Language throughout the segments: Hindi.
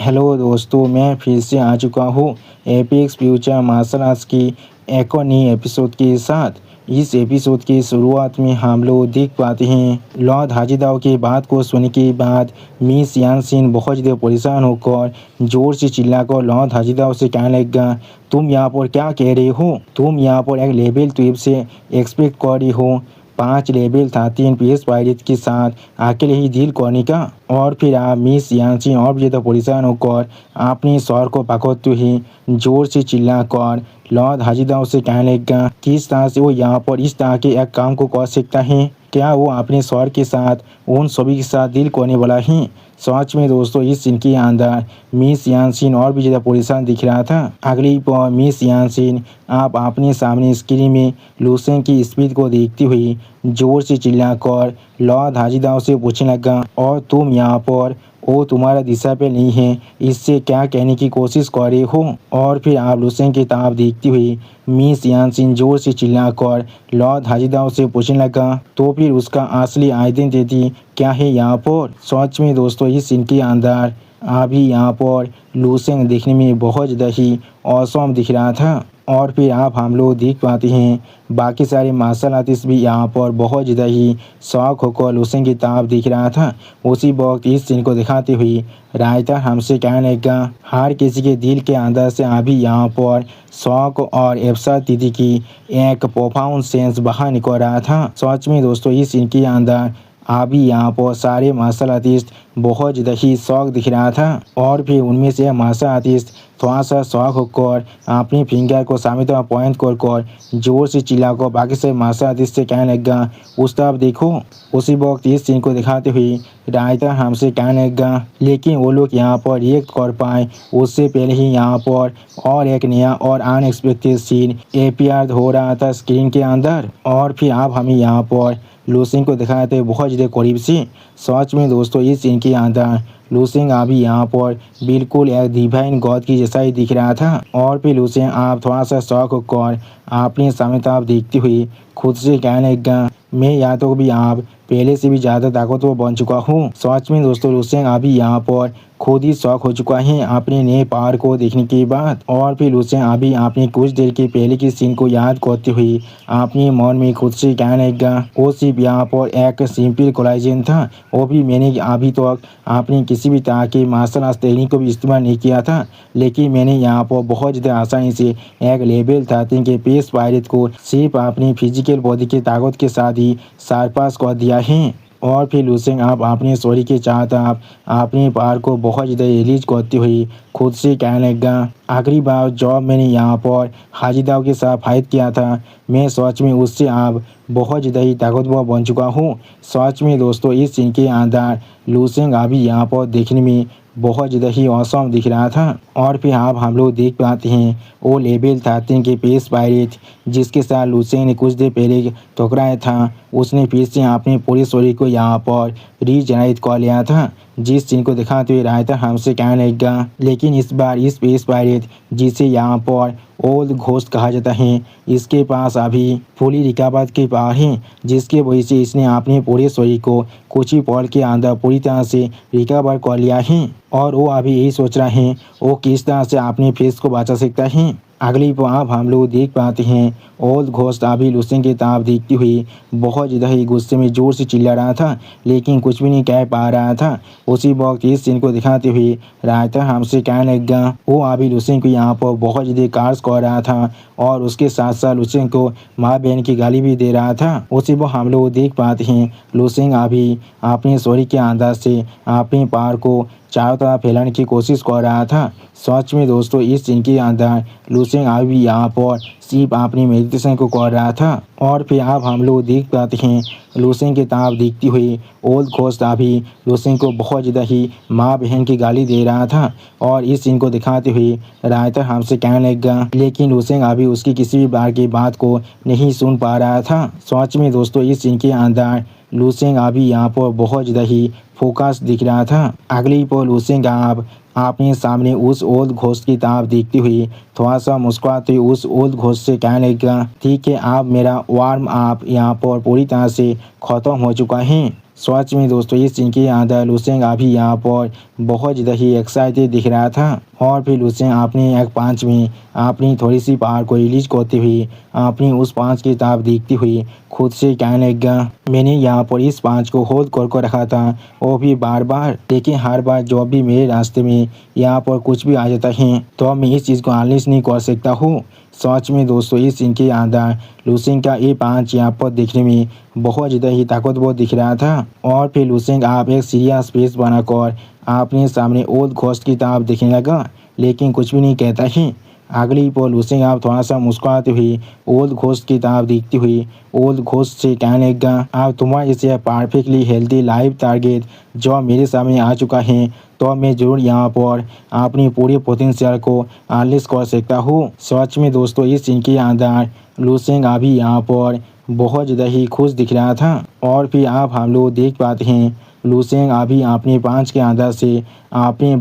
हेलो दोस्तों, मैं फिर से आ चुका हूँ एपेक्स फ्यूचर मार्शल आर्ट्स की एक और नई एपिसोड के साथ। इस एपिसोड की शुरुआत में हम लोग देख पाते हैं लॉर्ड हाजीदाव की बात को सुनने के बाद मिस यानसिन बहुत ज़्यादा परेशान होकर जोर से चिल्लाकर लॉर्ड हाजीदाव से कहने लगा, तुम यहाँ पर क्या कह रहे हो? तुम यहाँ पर एक लेवल 12 से एक्सपेक्ट कर रही हो 5 लेवल 13 PS पायलट के साथ अकेले ही डील करने का? और फिर आप मिस यानसिन और भी ज़्यादा परेशान होकर अपने सर को पकड़ते ही जोर से चिल्लाकर लॉर्ड हाजीदाव से कहने लगा, किस तरह से वो यहाँ पर इस तरह के एक काम को कर सकता है? क्या वो अपने सर के साथ उन सभी के साथ डील करने वाला है? सच में दोस्तों, इस सीन के अंदर मिस यानसिन और भी ज़्यादा परेशान दिख रहा था। अगली पर मिस यानसिन आप अपने सामने स्क्रीन में लूसेन की स्पीड को देखती हुई जोर से चिल्लाकर लॉर्ड हाजीदाव से पूछने लगा, और तुम यहाँ पर वो तुम्हारा दिशा पे नहीं है, इससे क्या कहने की कोशिश कर रहे हो? और फिर आप लूसेन की तरफ देखती हुई मिस यानसिन जोर से चिल्लाकर लॉर्ड हाजीदाव से पूछने लगा, तो फिर उसका असली आइडेंटिटी क्या है यहाँ पर? सच में दोस्तों, इस सीन के अंदर अभी यहाँ पर लूसेन देखने में बहुत ज़्यादा ही औसम दिख रहा था। और फिर आप हम लोग देख पाते हैं बाकी सारे मार्शल आर्टिस्ट भी यहाँ पर बहुत ज़्यादा ही शौक होकर लूसेन की तरफ दिख रहा था। उसी वक्त इस सीन को दिखाते हुए रायता हमसे कहने लगा, हर किसी के दिल के अंदर से अभी यहाँ पर शौक और एफसा दीदी की एक प्रोफाउंड सेंस बाहर निकल रहा था। सच में दोस्तों, इस सीन के अंदर अभी यहाँ पर सारे मार्शल आर्टिस्ट बहुत ज़्यादा ही शौक दिख रहा था। और फिर उनमें से मार्शल आर्टिस्ट थोड़ा सा शौक होकर अपनी फिंगर को सामने तरफ पॉइंट कर जोर से चिल्लाकर बाकी से मार्शल आर्टिस्ट से कहने लगा, उस तरफ देखो। उसी वक्त इस सीन को दिखाते हुए रायता हमसे कहने लगा, लेकिन वो लोग यहाँ पर रिएक्ट कर पाए उससे पहले ही यहाँ पर और एक नया और अनएक्सपेक्टेड सीन अपीयर हो रहा था स्क्रीन के अंदर। और फिर आप हमें यहाँ पर लूसेन को दिखाते हैं बहुत ज़्यादा करीब से। सच में दोस्तों, इस सीन के अंदर लूसेन अभी यहाँ पर बिल्कुल एक डिवाइन गॉड की जैसा ही दिख रहा था। और फिर लूसेन आप थोड़ा सा शौक होकर अपने सामने तरफ देखते हुए खुद से कहने लगा, मैं या तो भी आप पहले से भी ज़्यादा ताकतवर बन चुका हूँ। सच में दोस्तों, लूसेन अभी यहाँ पर खुद ही शौक हो चुका है अपने नए पावर को देखने के बाद। और फिर लूसेन अभी अपने कुछ देर के पहले की सीन को याद करते हुए अपने मन में खुद से कहने लगा, वो सिर्फ यहाँ पर एक सिंपल कोलाइजन था, वो भी मैंने अभी तक अपनी किसी भी तरह के मार्शल आर्ट्स टेक्निक को भी इस्तेमाल नहीं किया था, लेकिन मैंने यहाँ पर बहुत ज़्यादा आसानी से एक लेवल 13 के पेस पायलट को सिर्फ अपनी फिजिकल बॉडी की ताकत के साथ ही सरपास कर दिया है। और फिर लूसेन आप अपने सॉरी के चाहत आप अपने पार को बहुत ज़्यादा रिलीज करते हुए खुद से कहने लगा, आखिरी बार जब मैंने यहाँ पर हाजीदाव के साथ फाइट किया था, मैं सच में उससे आप बहुत ज़्यादा ही ताकतवर बन चुका हूँ। सच में दोस्तों, इस सीन के अंदर लूसेन अभी यहाँ पर देखने में बहुत ज़्यादा ही औसम दिख रहा था। और फिर आप हम लोग देख पाते हैं वो लेवल 13 के पेस पायलट जिसके साथ लूसेन ने कुछ देर पहले टकराया था, उसने फिर से अपने पूरे शरीर को यहाँ पर रीजनरेट कर लिया था। जिस सीन को दिखाते हुए रायता हमसे कहने लगा, लेकिन इस बार इस पेस पायलट जिसे यहाँ पर ओल्ड घोस्ट कहा जाता है, इसके पास अभी फुली रिकवर के पावर है, जिसके वजह से इसने अपने पूरे शरीर को कुछ ही पल के अंदर पूरी तरह से रिकवर कर लिया है। और वो अभी यही सोच रहा है वो किस तरह से अपने फेस को बचा सकता है। अगली बार हम लोग देख पाते हैं ओल्ड घोस्ट अभी लूसेन की तरफ देखती हुई बहुत ज़्यादा ही गुस्से में ज़ोर से चिल्ला रहा था, लेकिन कुछ भी नहीं कह पा रहा था। उसी वक्त इस सीन को दिखाते हुए रायता हमसे कहने लगा, वो अभी लूसेन को यहाँ पर बहुत ज़्यादा कार्स कर रहा था और उसके साथ साथ लूसेन को माँ बहन की गाली भी दे रहा था। उसी वक्त हम लोग देख पाते हैं लूसेन अभी अपने सॉरी के अंदाज से अपने पार को चारों तरफ फैलाने की कोशिश कर रहा था। सच में दोस्तों, इस सीन के अंदर लूसेन अभी यहाँ पर सिर्फ अपनी मेडिटेशन को कर रहा था। और फिर आप हम लोग देख पाते हैं लूसेन की तरफ देखती हुई ओल्ड घोस्ट अभी लूसेन को बहुत ज़्यादा ही माँ बहन की गाली दे रहा था। और इस सीन को दिखाते हुए रायता हमसे कहने लगा, लेकिन लूसेन अभी उसकी किसी भी बार की बात को नहीं सुन पा रहा था। सच में दोस्तों, इस सीन के अंदर लूसेन अभी यहाँ पर बहुत ज़्यादा ही फोकस दिख रहा था। अगली पर लूसेन आप अपने सामने उस ओल्ड घोस्ट की तरफ देखती हुई थोड़ा सा मुस्कुराते हुए उस ओल्ड घोस्ट से कहने लगा, ठीक है, आप मेरा वार्म अप यहाँ पर पूरी तरह से ख़त्म हो चुका है। सच में दोस्तों इस सीन के अंदर लुसेंग अभी यहाँ पर बहुत ज़्यादा ही एक्साइटेड दिख रहा था। और फिर लुसेंग अपनी एक पांच में अपनी थोड़ी सी पावर को रिलीज करते हुए अपनी उस पांच की तरफ देखती हुई खुद से कहने लगा, मैंने यहाँ पर इस पांच को होल्ड कर रखा था वो भी बार बार, लेकिन हर बार जब भी मेरे रास्ते में यहाँ पर कुछ भी आ जाता है तो मैं इस चीज़ को अनलीज नहीं कर सकता हूँ। सच में दोस्तों इस सीन के अंदर लुसेंग का ये पांच यहाँ पर देखने में बहुत ज़्यादा ही ताकतवर दिख रहा था। और फिर लुसेंग आप एक सीरियस फेस बनाकर अपने सामने ओल्ड घोस्ट की तरफ देखने लगा, लेकिन कुछ भी नहीं कहता है। अगली पल लुसेंग आप थोड़ा सा मुस्कुराते हुए ओल्ड घोस्ट की तरफ देखती हुई ओल्ड घोस्ट से कहने लगा, आप तुम्हारे इसे परफेक्टली हेल्दी लाइफ टारगेट जो मेरे सामने आ चुका है तो मैं जरूर यहाँ पर अपनी पूरी पोटेंशियल को अनलीज कर सकता हूँ। सच में दोस्तों इस सीन के अंदर लुसेंग अभी यहाँ पर बहुत ज़्यादा ही खुश दिख रहा था। और फिर आप हम लोग देख पाते हैं लुसेंग अभी अपने पांच के अंदर से अपने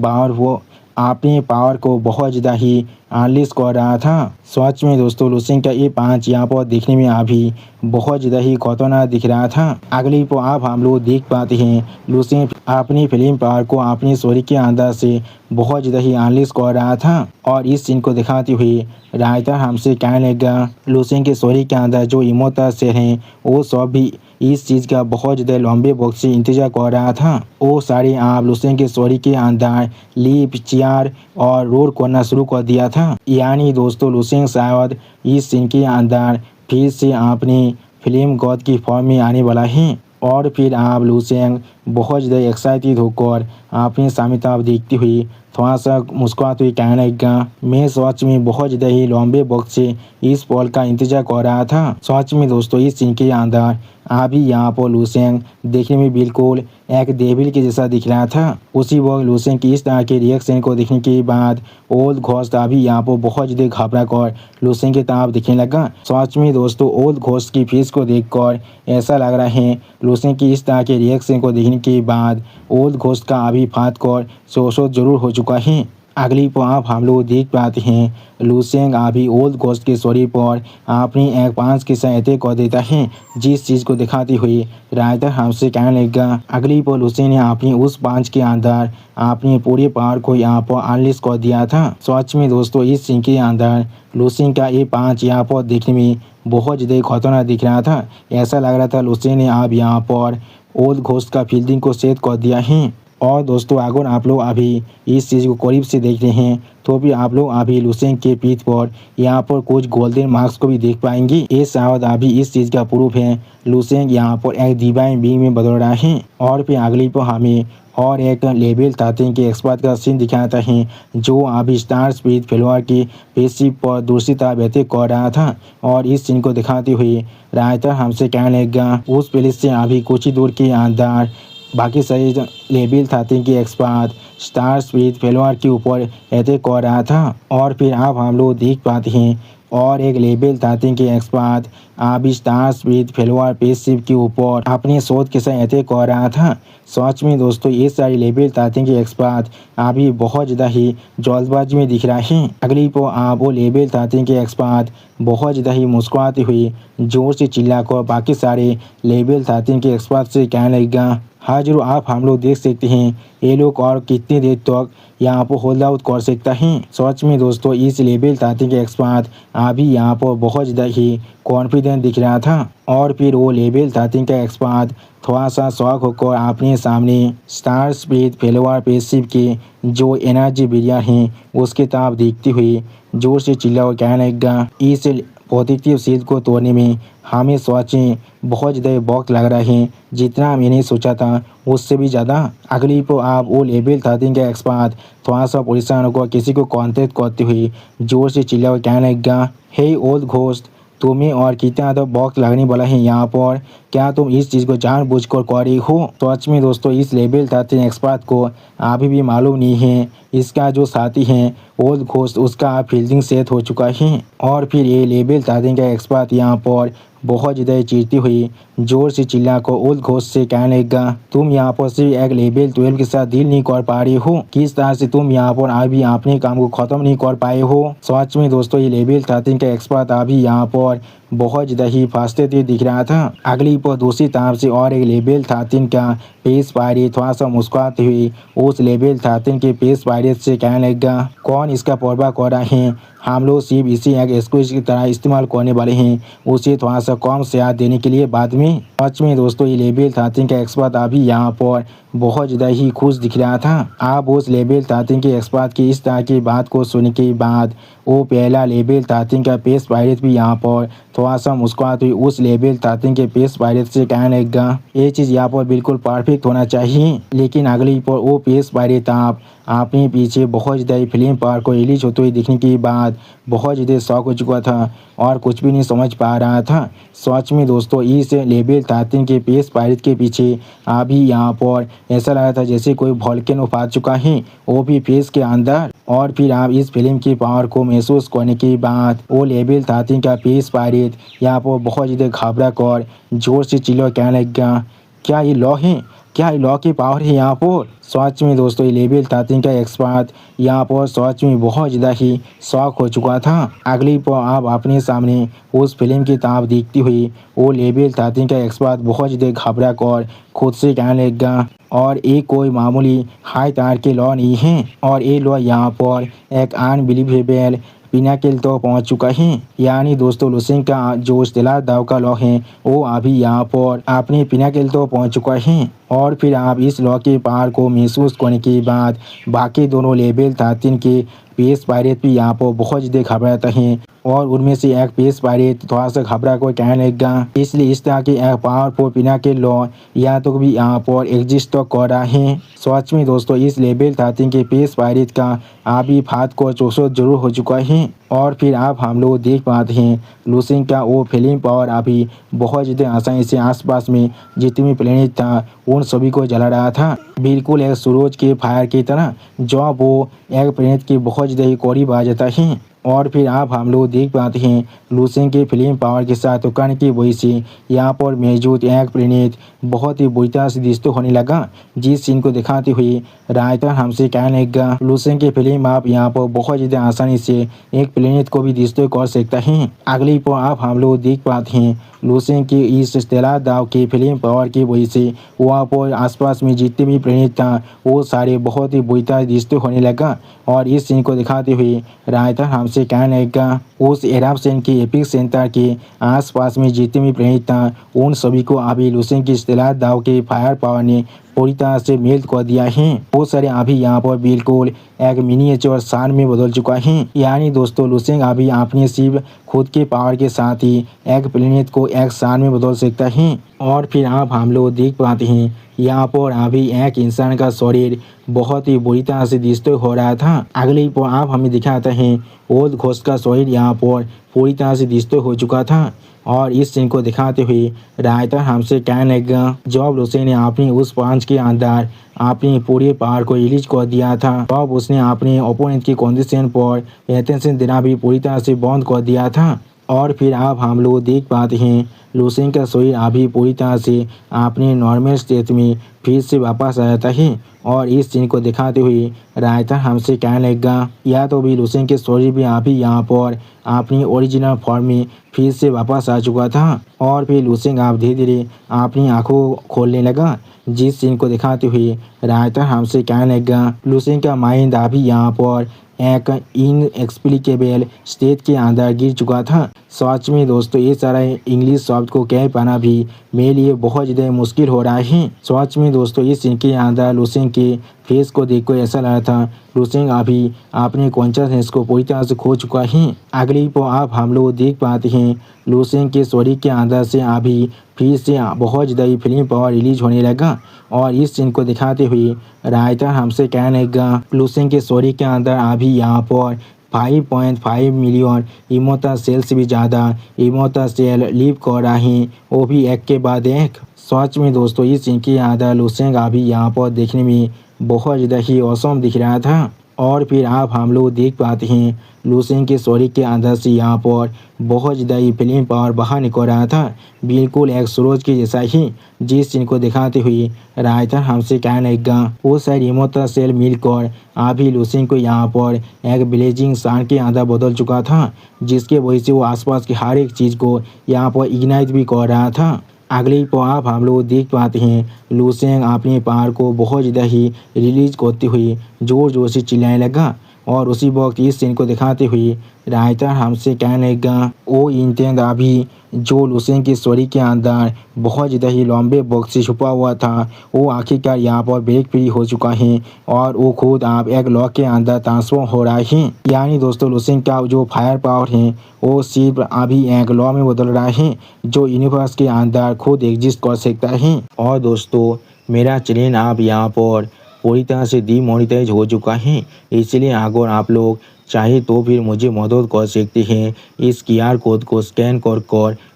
पावर को बहुत ज़्यादा ही अनलीज कर रहा था। सच में दोस्तों लुसेंग का ये पांच यहाँ पर देखने में अभी बहुत ज़्यादा ही खतरनाक दिख रहा था। अगली पर आप हम लोग देख पाते हैं लुसेंग अपनी फिल्म पावर को अपनी स्टोरी के अंदर से बहुत ज़्यादा ही अनलीज कर रहा था। और इस सीन को दिखाते हुए राइटर हमसे कहने लगा, लुसेंग के स्टोरी के अंदर जो इमोशनल से हैं वो सब भी इस चीज़ का बहुत ज़्यादा लंबे वक्त से इंतजार कर रहा था। वो सारे आप लुसेंग के स्टोरी के अंदर लिप चेयर और रोल करना शुरू कर दिया था। यानी दोस्तों लुसेंग शायद इस सीन के अंदर फिर से अपनी फिल्म गॉड की फॉर्म में आने वाला है। और फिर आप लुसेंग बहुत ज़्यादा एक्साइटेड होकर अपने सामने तरफ देखती हुई थोड़ा सा मुस्कुराते हुए कहने लगा, मैं सच में बहुत ज़्यादा ही लंबे वक्त से इस पल का इंतजार कर रहा था। सच में दोस्तों इस सीन के अंदर अभी यहाँ पर लुसेंग देखने में बिल्कुल एक डेविल के जैसा दिख रहा था। उसी वक्त लुसेंग की इस तरह के रिएक्शन को देखने के बाद ओल्ड घोस्ट अभी यहाँ पर बहुत ज़्यादा घबरा कर लुसेंग की तरफ दिखने लगा। सच में दोस्तों ओल्ड घोस्ट की फेस को देखकर ऐसा लग रहा है लुसेंग की इस तरह के रिएक्शन को देखने के बाद ओल्ड घोस्ट का अभी फाट कर शोषो जरूर हो चुका है। अगली पर आप हम लोग देख पाते हैं लुसेंग अभी ओल्ड घोस्ट के स्टोरी पर अपनी एक पांच के साथ अटैक कर देता है, जिस चीज़ को दिखाते हुए राइटर हमसे कहने लगा। अगली पर लुसेंग ने अपनी उस पांच के अंदर अपनी पूरी पावर को यहाँ पर अनलीज कर दिया था। सच में दोस्तों इस सीन के अंदर लुसेंग का ये पांच यहाँ पर देखने में बहुत ज़्यादा खतरनाक दिख रहा था। ऐसा लग रहा था लुसेंग ने अब यहाँ पर ओल्ड घोस्ट का फील्डिंग को सेट कर दिया है। और दोस्तों अगर आप लोग अभी इस चीज़ को करीब से देख रहे हैं तो भी आप लोग अभी लुसेंग के पीठ पर यहाँ पर कुछ गोल्डन मार्क्स को भी देख पाएंगे। ये शायद अभी इस चीज़ का प्रूफ है लुसेंग यहाँ पर एक डिवाइन बीइंग में बदल रहा है। और फिर अगली पर हमें और एक लेवल 13 के एक्सपर्ट का सीन दिखाता है जो अभी स्टार स्पीड फेलोअर की पेशिप पर दूसरी तरफ अटैक कर रहा था। और इस सीन को दिखाते हुए राइटर हमसे कहने लगा, उस पुलिस से अभी कुछ ही दूर के अंदर बाकी सही लेवल 13 की एक्सपर्ट स्टार स्पीड फेलोअर के ऊपर अटैक कर रहा था। और फिर आप हम लोग देख पाते हैं और एक लेवल 13 के एक्सपर्ट अभी स्टार स्पीड फेलोअर पेशिप के ऊपर अपने शोध के साथ अटैक कर रहा था। सच में दोस्तों ये सारी लेवल 13 के एक्सपर्ट अभी बहुत ज़्यादा ही जल्दबाजी में दिख रहा है। अगली को आप वो लेवल 13 के एक्सपर्ट बहुत ज़्यादा ही मुस्कुराते हुए जोर से चिल्लाकर बाकी सारे लेवल 13 के एक्सपर्ट से कहने लगा, हाँ जरूर आप हम लोग देख सकते हैं ये लोग और कितनी देर तक यहाँ पर होल्ड आउट कर सकता है। सच में दोस्तों इस लेवल 13 के एक्सपर्ट अभी यहाँ पर बहुत ज़्यादा ही कॉन्फिडेंट दिख रहा था। और फिर वो लेवल 13 का एक्सपर्ट थोड़ा सा शौक होकर अपने सामने स्टार स्पीड फेलोअर पेशिप के जो एनर्जी बिरियर हैं उसके तरफ देखती हुई जोर से चिल्ला कहने लगा, इस पॉजिटिव सील को तोड़ने में हमें सोचें बहुत ज़्यादा वक्त लग रहा है, जितना मैंने सोचा था उससे भी ज़्यादा। अगली को आप वो लेवल 13 का एक्सपर्ट थोड़ा सा परेशान होकर किसी को कॉन्टेक्ट करते हुए जोर से चिल्ला कहने लगा, हे ओल्ड घोस्ट तुम्हें और कितना तो वक्त लगने वाला है यहाँ पर, क्या तुम इस चीज़ को जानबूझकर कर रही हो। सच में दोस्तों इस लेवल 13 एक्सपर्ट को अभी भी मालूम नहीं है इसका जो साथी है ओल्ड घोस्ट उसका फील्डिंग सेट हो चुका है। और फिर ये लेवल 13 का एक्सपर्ट यहाँ पर बहुत ज़्यादा चीरती हुई जोर से चिल्लाकर ओल्ड घोस्ट से कहने लगा, तुम यहाँ पर सिर्फ एक लेवल 12 के साथ डील नहीं कर पा रही हो, किस तरह से तुम यहाँ पर अभी अपने काम को ख़त्म नहीं कर पाए हो। सच में दोस्तों ये लेवल 13 का एक्सपर्ट अभी यहाँ पर बहुत ज़्यादा ही फास्टेड दिख रहा था। अगली पर दूसरी तरफ से और एक लेवल 13 का पेश पायरेट थोड़ा सा मुस्कुराते हुए उस लेवल 13 के पेश पायरेट से कहने लगा, कौन इसका परवाह कर रहा है, हम लोग सिर्फ इसी एक एक्सक्यूज की तरह इस्तेमाल करने वाले हैं, उसे थोड़ा सा कम शेयर देने के लिए बाद में। सच में दोस्तों ये लेवल 13 का एक्सपर्ट अभी यहाँ पर बहुत ज़्यादा ही खुश दिख रहा था। आप उस लेवल 13 के एक्सपर्ट की इस तरह की बात को सुनने के बाद वो पहला लेवल 13 का पेश पायरेट भी यहाँ पर थोड़ा सा मुस्कुराते हुए उस लेवल 13 के पेश पायरेट से कहने लगा, ये चीज़ यहाँ पर बिल्कुल परफेक्ट होना चाहिए। लेकिन अगली पर वो पेश पायरेट आप अपने पीछे बहुत ज़्यादा फिल्म पार को रिलीज होते हुए दिखने के बाद बहुत ज़्यादा शौक हो चुका था और कुछ भी नहीं समझ पा रहा था। सच में दोस्तों इस लेवल 13 के पेश पायरेट के पीछे अभी यहाँ पर ऐसा लगा था जैसे कोई वोल्केनो फाट चुका है, वो भी फेस के अंदर। और फिर आप इस फिल्म की पावर को महसूस करने के बाद वो लेवल 13 का पेश पायरेट यहाँ पर बहुत ज़्यादा घबरा कर जोर से चिल्ला कहने लगा, क्या ये लॉ है, क्या ये लॉ की पावर है यहाँ पर। सच में दोस्तों ये लेवल 13 का एक्सपर्ट यहाँ पर सच में बहुत ज़्यादा ही शौक हो चुका था। अगली पर आप अपने सामने उस फिल्म की तरफ देखती हुई वो लेवल 13 का एक्सपर्ट बहुत ज़्यादा घबरा कर खुद से कहने लगा, और ये कोई मामूली हाई तार के लॉ नहीं है, और ये लॉ यहाँ पर एक अनबिलीवेबल पिनाकिल तो पहुंच चुका है। यानी दोस्तों लूसेंग का जो स्टेलर दाव का लॉ है वो अभी यहाँ पर अपने पिनाकिल तो पहुंच चुका है। और फिर आप इस लॉ के पार को महसूस करने के बाद बाकी दोनों लेवल 13 के पेश पायरेट भी यहाँ पर बहुत ज़्यादा घबराते हैं, और उनमें से एक पेश पायरेट थोड़ा सा घबरा कर कहने लगा, इसलिए इस तरह के एक पावरफुल पिनाकिल लॉ या तो भी यहाँ पर एग्जिस्ट तो कर रहा है। सच में दोस्तों इस लेवल 13 के पेश पायरेट का अभी फात को चौसठ जरूर हो चुका है। और फिर आप हम लोग देख पाते हैं लूसेंग का वो फिल्म पावर अभी बहुत ज़्यादा आसानी से आसपास में जितने भी प्लेनेट था उन सभी को जला रहा था, बिल्कुल एक सूरज के फायर की तरह जो वो एक प्लेनेट के बहुत ज़्यादा ही करीब आ जाता है। और फिर आप हम लोग देख पाते हैं लूसेंग के फिल्म पावर के साथ उकड़ने की वजह से यहाँ पर मौजूद एक प्लेनेट बहुत ही बुरी तरह से डिस्ट्रॉय होने लगा, जिस सीन को दिखाते हुए रायता हमसे कहने लगा, लूसेंग की फिल्म आप यहाँ पर बहुत ज़्यादा आसानी से एक प्लेनेट को भी डिस्ट्रॉय कर सकता है। अगली पर आप हम लोग देख पाते हैं लूसेंग की इस स्टेलर दाव की फिल्म पावर की वजह से वहाँ पर आसपास में जितने भी प्लेनेट था वो सारे बहुत ही बुरी तरह डिस्ट्रॉय होने लगा। और इस सीन को दिखाते हुए रायता हमसे कहने लगा, उस एरप्शन के एपिक सेंटर के आसपास में जितने भी प्लेनेट था उन सभी को अभी लूसेंग की स्टेलर दाव के फायर पावर ने पूरी तरह से मेल्ट कर दिया है। बहुत सारे अभी यहाँ पर बिल्कुल एक मिनिएचर सान में बदल चुका है। यानी दोस्तों लूसेंग अभी अपने सिर्फ खुद के पावर के साथ ही एक प्लेनेट को एक सान में बदल सकता है। और फिर आप हम लोग देख पाते हैं यहाँ पर अभी एक इंसान का शरीर बहुत ही बुरी तरह से डिस्ट्रॉय हो रहा था। अगले पर आप हमें दिखाते हैं ओल्ड घोस्ट का शरीर यहाँ पर पूरी तरह से डिस्ट्रॉय हो चुका था। और इस सीन को दिखाते हुए रायता हमसे कहने लगा, जब लूसेंग ने अपनी उस पांच के अंदर अपनी पूरे पावर को रिलीज कर दिया था तब उसने अपने ओपोनेंट की कंडीशन पर अटेंशन देना भी पूरी तरह से बंद कर दिया था। और फिर आप हम लोग देख पाते हैं लूसेंग का शरीर अभी पूरी तरह से अपने नॉर्मल स्टेट में फिर से वापस आ जाता है। और इस सीन को दिखाते हुए रायता हमसे कहने लगा, या तो भी लूसेंग के शरीर भी अभी यहाँ पर अपनी ओरिजिनल फॉर्म में फिर से वापस आ चुका था। और फिर लूसेंग आप धीरे धीरे अपनी आंखों खोलने लगा, जिस सीन को दिखाते हुए रायता हमसे कहने लगा, लूसेंग का माइंड अभी यहाँ पर एक इनएक्सप्लिकेबल स्टेट के अंदर गिर चुका था। सच में दोस्तों ये सारा इंग्लिश शब्द को कह पाना भी मेरे लिए बहुत ज़्यादा मुश्किल हो रहा है। सच में दोस्तों इस सीन के अंदर लूसेंग के फेस को देखकर ऐसा लगा था लूसेंग अभी अपने कॉन्शियसनेस को पूरी तरह से खो चुका है। अगली पर आप हम लोग देख पाते हैं लूसेंग के शरीर के अंदर से अभी फिर से बहुत ज़्यादा फिल्म पावर रिलीज होने लगा। और इस सीन को दिखाते हुए रायता हमसे कहने लगा, लूसेंग के शरीर के अंदर अभी यहाँ पर 5.5 मिलियन इमोटा सेल से भी ज़्यादा इमोटा सेल लिव कर रहे हैं, वो भी एक के बाद एक। सच में दोस्तों इस सीन के अंदर लूसेंग अभी यहाँ पर देखने में बहुत ज़्यादा ही औसम दिख रहा था। और फिर आप हम लोग देख पाते हैं लूसेंग के शरीर के अंदर से यहाँ पर बहुत ज़्यादा ही फिल्म पावर बाहर निकल रहा था, बिल्कुल एक सूरज के जैसा ही। जिस सीन को दिखाते हुए रायता हमसे कहने लगा, वो सारे इमोटा सेल मिलकर अभी लूसेंग को यहाँ पर एक ब्लेजिंग सन के अंदर बदल चुका था, जिसके वजह से वो आसपास की हर एक चीज़ को यहाँ पर इग्नाइट भी कर रहा था। अगले पर आप हम लोग देख पाते हैं लूसेंग अपने पार को बहुत ज़्यादा ही रिलीज करते हुए जोर जोर से चिल्लाने लगा और उसी वक्त इस सीन को दिखाते हुए रायटर हमसे कहने लगा ओ इंटेंड अभी जो लूसेंग की स्टोरी के अंदर बहुत ज़्यादा ही लंबे वक्त से छुपा हुआ था वो आखिरकार यहाँ पर ब्रेक फ्री हो चुका है और वो खुद आप एक लॉक के अंदर ट्रांसफॉर्म हो रहा है। यानी दोस्तों लूसेंग का जो फायर पावर है वो सिर्फ अभी एक लॉ में बदल रहा है जो यूनिवर्स के अंदर खुद एग्जिस्ट कर सकता है। और दोस्तों मेरा चैनल आप यहाँ पर पूरी तरह से डीमोनेटाइज हो चुका है, इसलिए अगर आप लोग चाहे तो फिर मुझे मदद कर सकते हैं इस QR कोड को स्कैन कर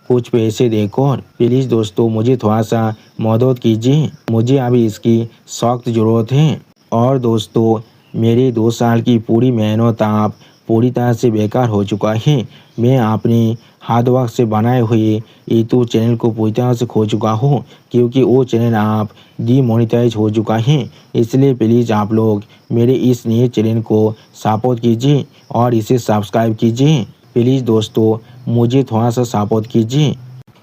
कुछ पैसे देकर। प्लीज़ दोस्तों मुझे थोड़ा सा मदद कीजिए, मुझे अभी इसकी सख्त ज़रूरत है। और दोस्तों मेरे 2 साल की पूरी मेहनत आप पूरी तरह से बेकार हो चुका है। मैं अपने हार्ड वर्क से बनाए हुए यूट्यूब चैनल को पूरी तरह से खो चुका हूँ क्योंकि वो चैनल आप डीमोनेटाइज हो चुका है। इसलिए प्लीज़ आप लोग मेरे इस नए चैनल को सपोर्ट कीजिए और इसे सब्सक्राइब कीजिए। प्लीज़ दोस्तों मुझे थोड़ा सा सपोर्ट कीजिए।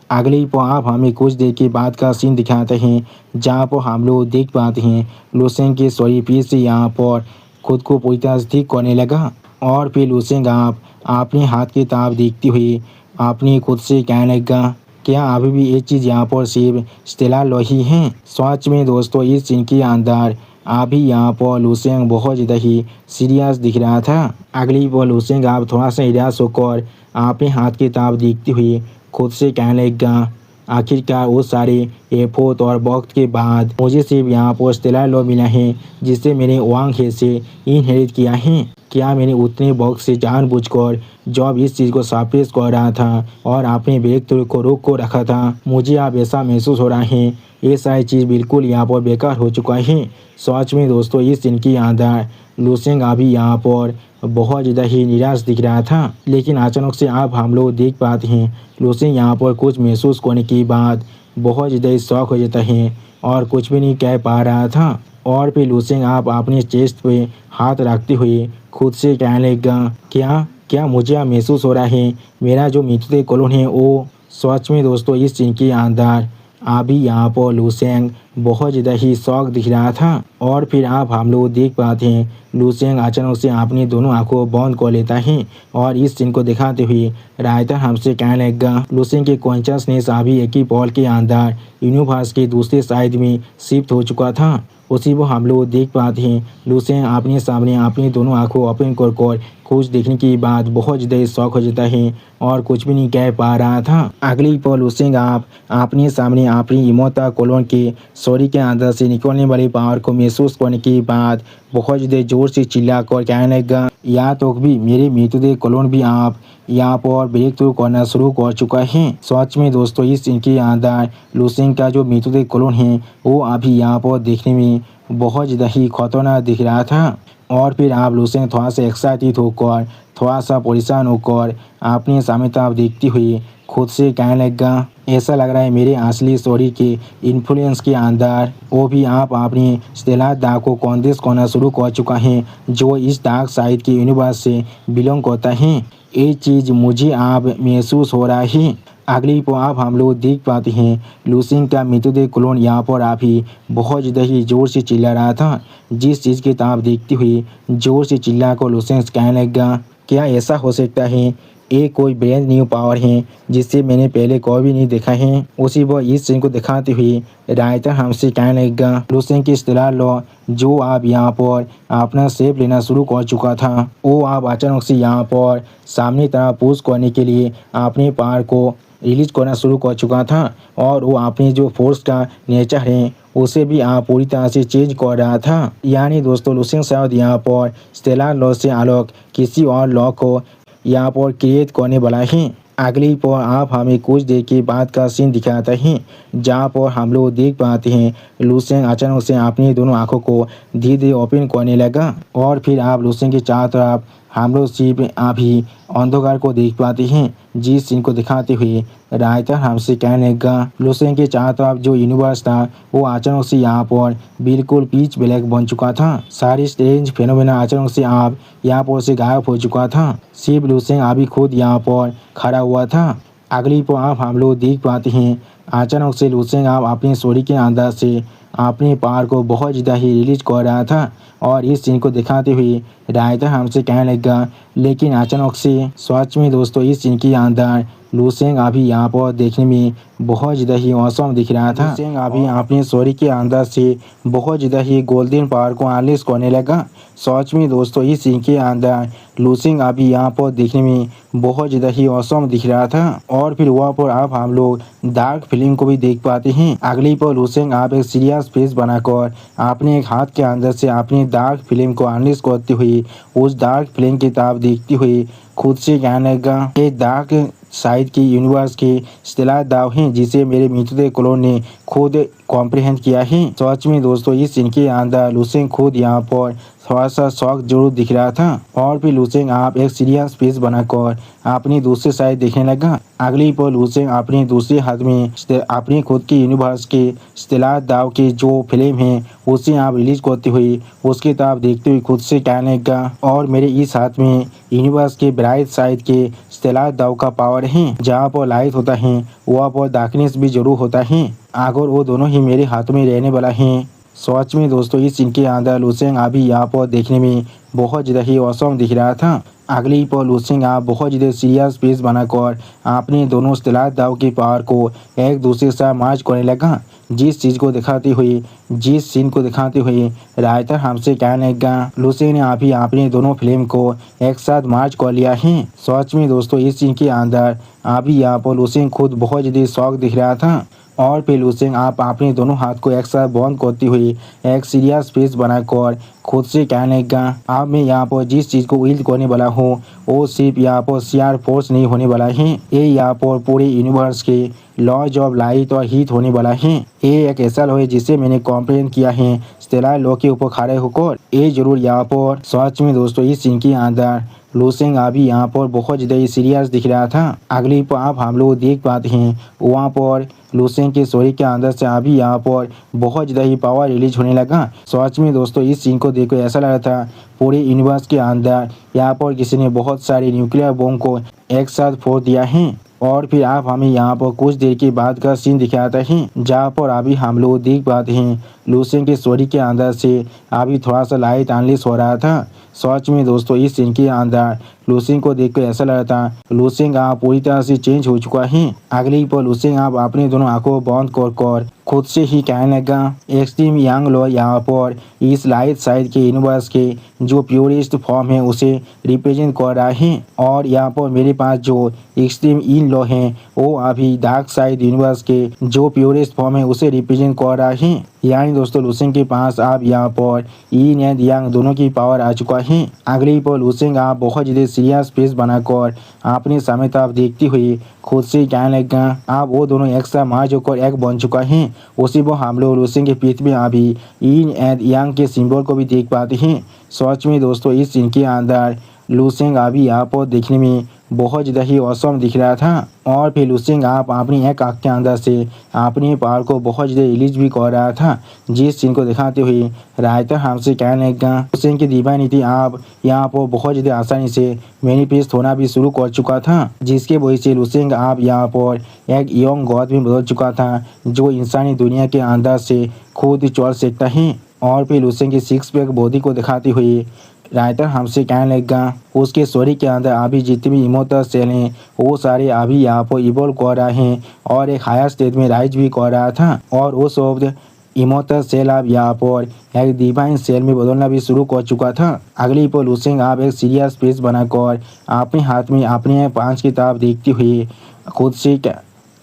अगले पर आप हमें कुछ देर के बाद का सीन दिखाते हैं जहाँ पर हम लोग देख पाते हैं लूसेंग के सॉरी फिर से यहाँ पर खुद को पूरी तरह से ठीक करने लगा और फिर लूसेंग आप अपने हाथ की तरफ देखते हुए अपनी खुद से कहने लगा क्या अभी भी एक चीज़ यहाँ पर सिर्फ स्टेलर लॉ ही है। सच में दोस्तों इस सीन के अंदर अभी यहाँ पर लूसेंग बहुत ज़्यादा ही सीरियस दिख रहा था। अगली पर लूसेंग आप थोड़ा सा निराश होकर अपने हाथ की तरफ देखते हुए खुद से कहने लगा आखिरकार वो सारे एफर्ट और वक्त के बाद मुझे सिर्फ यहाँ पर स्टेलर लॉ मिला है जिसे मैंने वांग हे से इनहेरिट किया है। क्या मैंने उतने वक्त से जानबूझकर जब इस चीज़ को सप्रेस कर रहा था और अपने ब्रेक थ्रू को रोक को रखा था। मुझे अब ऐसा महसूस हो रहा है ये सारी चीज़ बिल्कुल यहाँ पर बेकार हो चुका है। सच में दोस्तों इस दिन की अंदर लूसेंग अभी यहाँ पर बहुत ज़्यादा ही निराश दिख रहा था, लेकिन अचानक से आप हम लोग देख पाते हैं लूसेंग यहाँ पर कुछ महसूस करने के बाद बहुत ज़्यादा ही शौक हो जाता है और कुछ भी नहीं कह पा रहा था। और फिर लूसेंग आप अपने चेस्ट पे हाथ रखते हुए खुद से कहने लगा क्या क्या मुझे अब महसूस हो रहा है मेरा जो मृत्युदेह क्लोन है वो। सच में दोस्तों इस सीन के अंदर अभी यहाँ पर लूसेंग बहुत ज़्यादा ही शौक दिख रहा था। और फिर आप हम लोग देख पाते हैं लूसेंग अचानक से अपनी दोनों आंखों बंद कर लेता है और इस सीन को दिखाते हुए रायटर हमसे कहने लगा लूसेंग के कॉन्शियसनेस अभी एक ही पल के अंदर यूनिवर्स के दूसरे साइड में शिफ्ट हो चुका था। उसी को हम लोग देख पाते हैं लूसेंग अपने सामने अपनी दोनों आंखों ओपन कर कुछ देखने के बाद बहुत ज़्यादा शौक हो जाता है और कुछ भी नहीं कह पा रहा था। अगली पल लूसेंग आप अपने सामने अपनी इमोर्टल क्लोन के सॉरी के अंदर से निकलने वाली पावर को महसूस करने के बाद बहुत ज़्यादा जोर से चिल्ला कर कहने लगा या तो भी मेरे मृतदेह क्लोन भी आप यहाँ पर ब्रेक थ्रू करना शुरू कर चुका है। सच में दोस्तों इस सीन के अंदर लूसेंग का जो मृतदेह क्लोन है वो अभी यहाँ पर देखने में बहुत ज़्यादा ही खतरनाक दिख रहा था। और फिर आप लूसेंग थोड़ा सा एक्साइटेड होकर थोड़ा सा परेशान होकर अपने सामने तरफ देखते हुए खुद से कहने लगा ऐसा लग रहा है मेरे असली स्टोरी के इन्फ्लुएंस के अंदर वो भी आप अपनी स्टेलर डार्क को कॉन्टेस्ट करना शुरू कर चुका है जो इस डार्क साइड के यूनिवर्स से बिलोंग करता है। ये चीज़ मुझे आप महसूस हो रहा है। अगली पर आप हम लोग देख पाते हैं लूसेंग का मृतदेह क्लोन यहाँ पर अभी बहुत ज़्यादा ही जोर से चिल्ला रहा था। जिस चीज़ की तरफ देखते हुए जोर से चिल्ला कर लूसेंग कहने लगा क्या ऐसा हो सकता है ये कोई ब्रांड न्यू पावर है जिससे मैंने पहले कभी नहीं देखा है। उसी वो इस सीन को दिखाते हुए रायटर हमसे कहने लगा लूसेंग की स्टेलर लॉ जो आप यहाँ पर अपना शेप लेना शुरू कर चुका था वो आप अचानक से यहाँ पर सामने तरफ पुश करने के लिए अपने पावर को रिलीज करना शुरू कर चुका था और वो अपनी जो फोर्स का नेचर है उसे भी आप पूरी तरह से चेंज कर रहा था। यानी दोस्तों लूसेंग शायद यहाँ पर स्टेलर लॉ से अलग किसी और लॉ को यहाँ पर क्रिएट करने वाला है। अगली पर आप हमें कुछ देर के बाद का सीन दिखाते हैं जहाँ पर हम लोग देख पाते हैं लूसेंग अचानक से अपनी दोनों आंखों को धीरे धीरे ओपन करने लगा और फिर आप लूसेंग के चारों तरफ हम लोग सिर्फ अभी अंधकार को देख पाते हैं। जिस सीन को दिखाते हुए रायटर हमसे कहने लगा लूसेंग के चारों तरफ जो यूनिवर्स था वो अचानक से यहाँ पर बिल्कुल पिच ब्लैक बन चुका था। सारी स्ट्रेंज फेनोमेना अचानक से आप यहाँ पर से गायब हो चुका था। सिर्फ लूसेंग अभी खुद यहाँ पर खड़ा हुआ था। अगली पर आप हम लोग देख पाते हैं अचानक से लूसेंग आप अपनी स्टोरी के अंदर से अपने पावर को बहुत ज़्यादा ही रिलीज कर रहा था और इस सीन को दिखाते हुए राइटर हमसे कहने लगा। लेकिन अचानक से सच में दोस्तों इस सीन के अंदर लूसेंग अभी यहाँ पर देखने में बहुत ज़्यादा ही औसम दिख रहा था। लूसेंग अभी अपनी स्टोरी के अंदर से बहुत ज़्यादा ही गोल्डन पावर को अनलीज करने लगा। सच में दोस्तों इस सीन के अंदर लूसेंग अभी यहाँ पर देखने में बहुत ज़्यादा ही औसम दिख रहा था। और फिर वहाँ पर आप हम लोग डार्क फिल्म को भी देख पाते हैं। अगली पर लूसेंग आप एक सीरियस फेस बनाकर अपने एक हाथ के अंदर से अपनी डार्क फिल्म को अनलीज करते हुए उस डार्क फिल्म की तरफ देखते हुए खुद से कहने लगा ये डार्क साइड की यूनिवर्स के स्टेलर दाव हैं जिसे मेरे मित्र क्लोन ने खुद कॉम्प्रिहेंड किया है। सच में दोस्तों इस सीन के अंदर लूसेंग खुद यहाँ पर थोड़ा सा शौक जरूर दिख रहा था। और फिर लूसेंग आप एक सीरियस फेस बनाकर अपनी दूसरी साइड देखने लगा। अगली पर लूसेंग अपने दूसरे हाथ में अपनी खुद की यूनिवर्स के स्टेलर दाव की जो फिल्म है उसे आप रिलीज करते हुए उसकी तरफ देखते हुए खुद से कहने लगा और मेरे इस हाथ में यूनिवर्स के ब्राइट साइड के स्टेलर दाव का पावर है। जहाँ पर लाइट होता है वहाँ पर डार्कनेस भी जरूर होता है। अगर वो दोनों ही मेरे हाथ में रहने वाला है। सच में दोस्तों इस सीन के अंदर लूसेंग अभी यहाँ पर देखने में बहुत ज़्यादा ही औसम दिख रहा था। अगली पर लूसेंग आप बहुत ज़्यादा सीरियस फेस बनाकर अपने दोनों स्टेलर दाव की पावर को एक दूसरे से मार्च करने लगा। जिस चीज़ को दिखाते हुए जिस सीन को दिखाते हुए राइटर हमसे कहने लगा लूसेंग ने अभी अपने दोनों फिल्म को एक साथ मार्च कर लिया है। सच में दोस्तों इस सीन के अंदर अभी यहाँ पर लूसेंग खुद बहुत ज़्यादा शौक दिख रहा था। और फिर लूसेंग आप अपने दोनों हाथ को एक साथ बंद करते हुए एक सीरियस फेस बनाकर खुद से कहने लगा अब मैं यहाँ पर जिस चीज़ को विल्ड करने वाला हूँ वो सिर्फ यहाँ पर सीआर फोर्स नहीं होने वाला है। ये यहाँ पर पूरे यूनिवर्स के लॉज ऑफ लाइट और हीट होने वाला है। ये एक ऐसा लॉ है जिसे मैंने कॉम्प्रिहेंड किया है स्टेलर लॉ के ऊपर खड़े होकर। ये जरूर यहाँ पर सच में दोस्तों इस सीन के अंदर लूसेंग अभी यहाँ पर बहुत ज़्यादा सीरियस दिख रहा था। अगली पर आप हम लोग देख पाते हैं वहाँ पर लूसेंग की स्टोरी के अंदर से अभी यहाँ पर बहुत ज़्यादा ही पावर रिलीज होने लगा। सच में दोस्तों इस सीन को देखकर ऐसा लग रहा था पूरे यूनिवर्स के अंदर यहाँ पर किसी ने बहुत सारे न्यूक्लियर बम को एक साथ फोड़ दिया है। और फिर आप हमें यहाँ पर कुछ देर के बाद का सीन दिखाता है जहाँ पर अभी हम लोग देख पाते हैं लूसेंग की स्टोरी के अंदर से अभी थोड़ा सा लाइट अनलीज हो रहा था। सच में दोस्तों इस सीन के अंदर लूसेंग को देखकर ऐसा लग रहा था लूसेंग आप पूरी तरह से चेंज हो चुका है। अगली पर लूसेंग आप अपने दोनों आंखों बंद कर खुद से ही कहने लगा एक्सट्रीम यंग लॉ यहाँ पर इस लाइट साइड के यूनिवर्स के जो प्योरेस्ट फॉर्म है उसे रिप्रेजेंट कर रहा है। और यहाँ पर मेरे पास जो एक्सट्रीम इन लॉ है वो अभी डार्क साइड यूनिवर्स के जो प्योरेस्ट फॉर्म है उसे रिप्रेजेंट कर रहा है। यानी दोस्तों लूसेंग के पास आप यहाँ पर इन एंड यांग दोनों की पावर आ चुका है। अगली पर लूसेंग आप बहुत ज़्यादा सीरियस फेस बनाकर अपने सामने तरफ देखते हुए खुद से कहने लगा आप वो दोनों एक साथ मार्च होकर एक बन चुका है। उसी पर हम लोग लूसेंग के पीठ में अभी इन एंड यांग के सिंबल को भी देख पाते हैं। सच में दोस्तों इस सीन के अंदर लूसेंग अभी यहाँ पर देखने में बहुत ज़्यादा ही औसम दिख रहा था। और फिर लूसेंग आप अपनी एक आँख के अंदर से अपनी पावर को बहुत ज़्यादा रिलीज भी कर रहा था। जिस सीन को दिखाते हुए राइटर हमसे कहने लगा लूसेंग की डिवाइनिटी आप यहाँ पर बहुत ज़्यादा आसानी से मैनिफेस्ट होना भी शुरू कर चुका था जिसके वजह से लूसेंग आप यहाँ पर एक यंग गॉड में बदल चुका था जो इंसानी दुनिया के अंदर से खुद चल सकता है। और फिर लूसेंग की सिक्स पैक बॉडी को दिखाते हुए राइटर हमसे कहने लगा उसके स्टोरी के अंदर अभी जितने भी इमोटल सेल हैं वो सारे अभी यहाँ पर इवॉल्व कर रहे हैं और एक हायर स्टेज में राइज भी कर रहा था। और वो शब्द इमोटल सेल अब यहाँ पर एक डिवाइन सेल में बदलना भी शुरू कर चुका था। अगली पर लूसेंग आप एक सीरियस फेस बनाकर अपने हाथ में अपने पांच की तरफ देखते हुए खुद से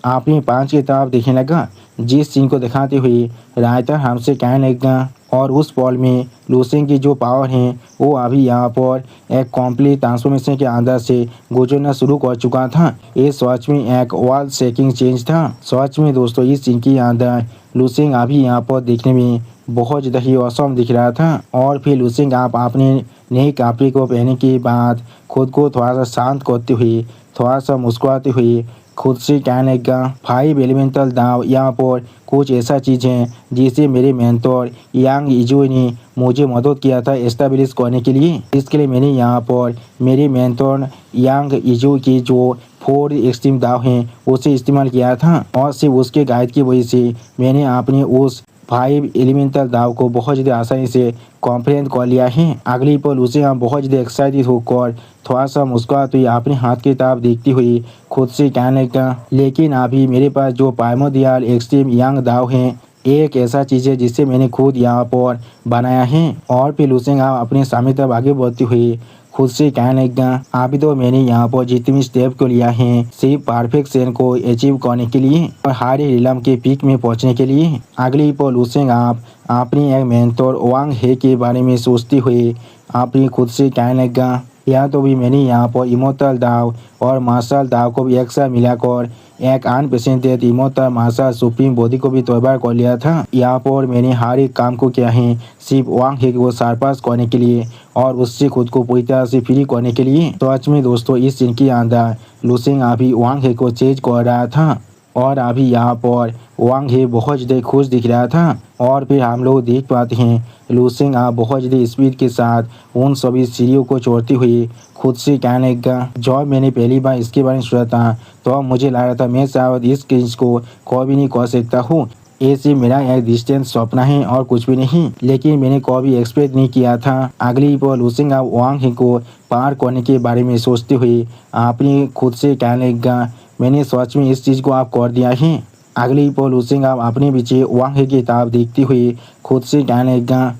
अपने पांच की तरफ देखने लगा। जिस सीन को दिखाते हुए राइटर हमसे कहने लगा और उस पल में लूसेंग की जो पावर है वो अभी यहाँ पर एक कॉम्प्लीट ट्रांसफॉर्मेशन के अंदर से गुजरना शुरू कर चुका था। ये सच में एक वर्ल्ड शेकिंग चेंज था। सच में दोस्तों इस सीन के अंदर लूसेंग अभी यहाँ पर देखने में बहुत ज़्यादा ही औसम दिख रहा था। और फिर लूसेंग आप अपने नए कपड़े को पहनने के बाद खुद को थोड़ा सा शांत करते हुए थोड़ा सा मुस्कुराते हुए खुद से कहने लगा 5 एलिमेंटल दाव यहाँ पर कुछ ऐसा चीज़ है जिसे मेरे मेंटर यांग इजू ने मुझे मदद किया था एस्टेब्लिश करने के लिए। इसके लिए मैंने यहाँ पर मेरे मेंटर यांग इजू की जो 4 एक्सट्रीम दाव हैं उसे इस्तेमाल किया था और सिर्फ उसके गाइड की वजह से मैंने अपने उस 5 एलिमेंटल दाव को बहुत ज़्यादा आसानी से कॉम्प्लेन कर लिया है। अगली पल उसे हम बहुत ज़्यादा एक्साइटेड होकर थोड़ा सा मुस्कुराते हुए अपने हाथ की किताब देखती हुई खुद से कहने लगा लेकिन अभी मेरे पास जो प्राइमोर्डियल एक्सट्रीम यांग दाव हैं एक ऐसा चीज़ है जिसे मैंने खुद यहाँ पर बनाया है। और फिर लुसेंग अपने सामने तब आगे बढ़ती हुई खुद से कहने लगा अभी तो मैंने यहाँ पर जितनी स्टेप को लिया है सिर्फ परफेक्शन को अचीव करने के लिए और हर रिलम के पीक में पहुँचने के लिए। अगली पल लुसेंग आप अपनी एक मेंटर वांग हे के बारे में सोचती हुई अपनी खुद से कहने लगा या तो भी मैंने यहाँ पर इमोर्टल दाव और मार्शल दाव को भी एक साथ मिलाकर एक unprecedented immortal martial supreme body को भी तैयार कर लिया था। यहाँ पर मैंने हर एक काम को किया है सिर्फ वांग हे को सरपास करने के लिए और उससे खुद को पूरी तरह से फ्री करने के लिए। तो आज में दोस्तों इस सीन के अंदर लुसेंग अभी वांग हे को चेंज कर रहा था और अभी यहाँ पर वांग हे बहुत ज़्यादा खुश दिख रहा था। और फिर हम लोग देख पाते हैं लुसेंग बहुत ज़्यादा स्पीड के साथ उन सभी सीढ़ियों को छोड़ती हुई खुद से कहने लगा जब मैंने पहली बार इसके बारे में सुना था तो मुझे लग रहा था मैं शायद इस चीज़ को कभी नहीं कर सकता हूँ, ये सिर्फ मेरा एक डिस्टेंट सपना है और कुछ भी नहीं, लेकिन मैंने कभी एक्सपेक्ट नहीं किया था। अगली पल लुसेंग वांग हे को पार करने के बारे में सोचते हुए अपनी खुद से कहने लगा मैंने सच में इस चीज़ को आप कर दिया है। अगली पल लुसेंग अपने पीछे वांग हे की किताब देखती हुई खुद से कहने लगा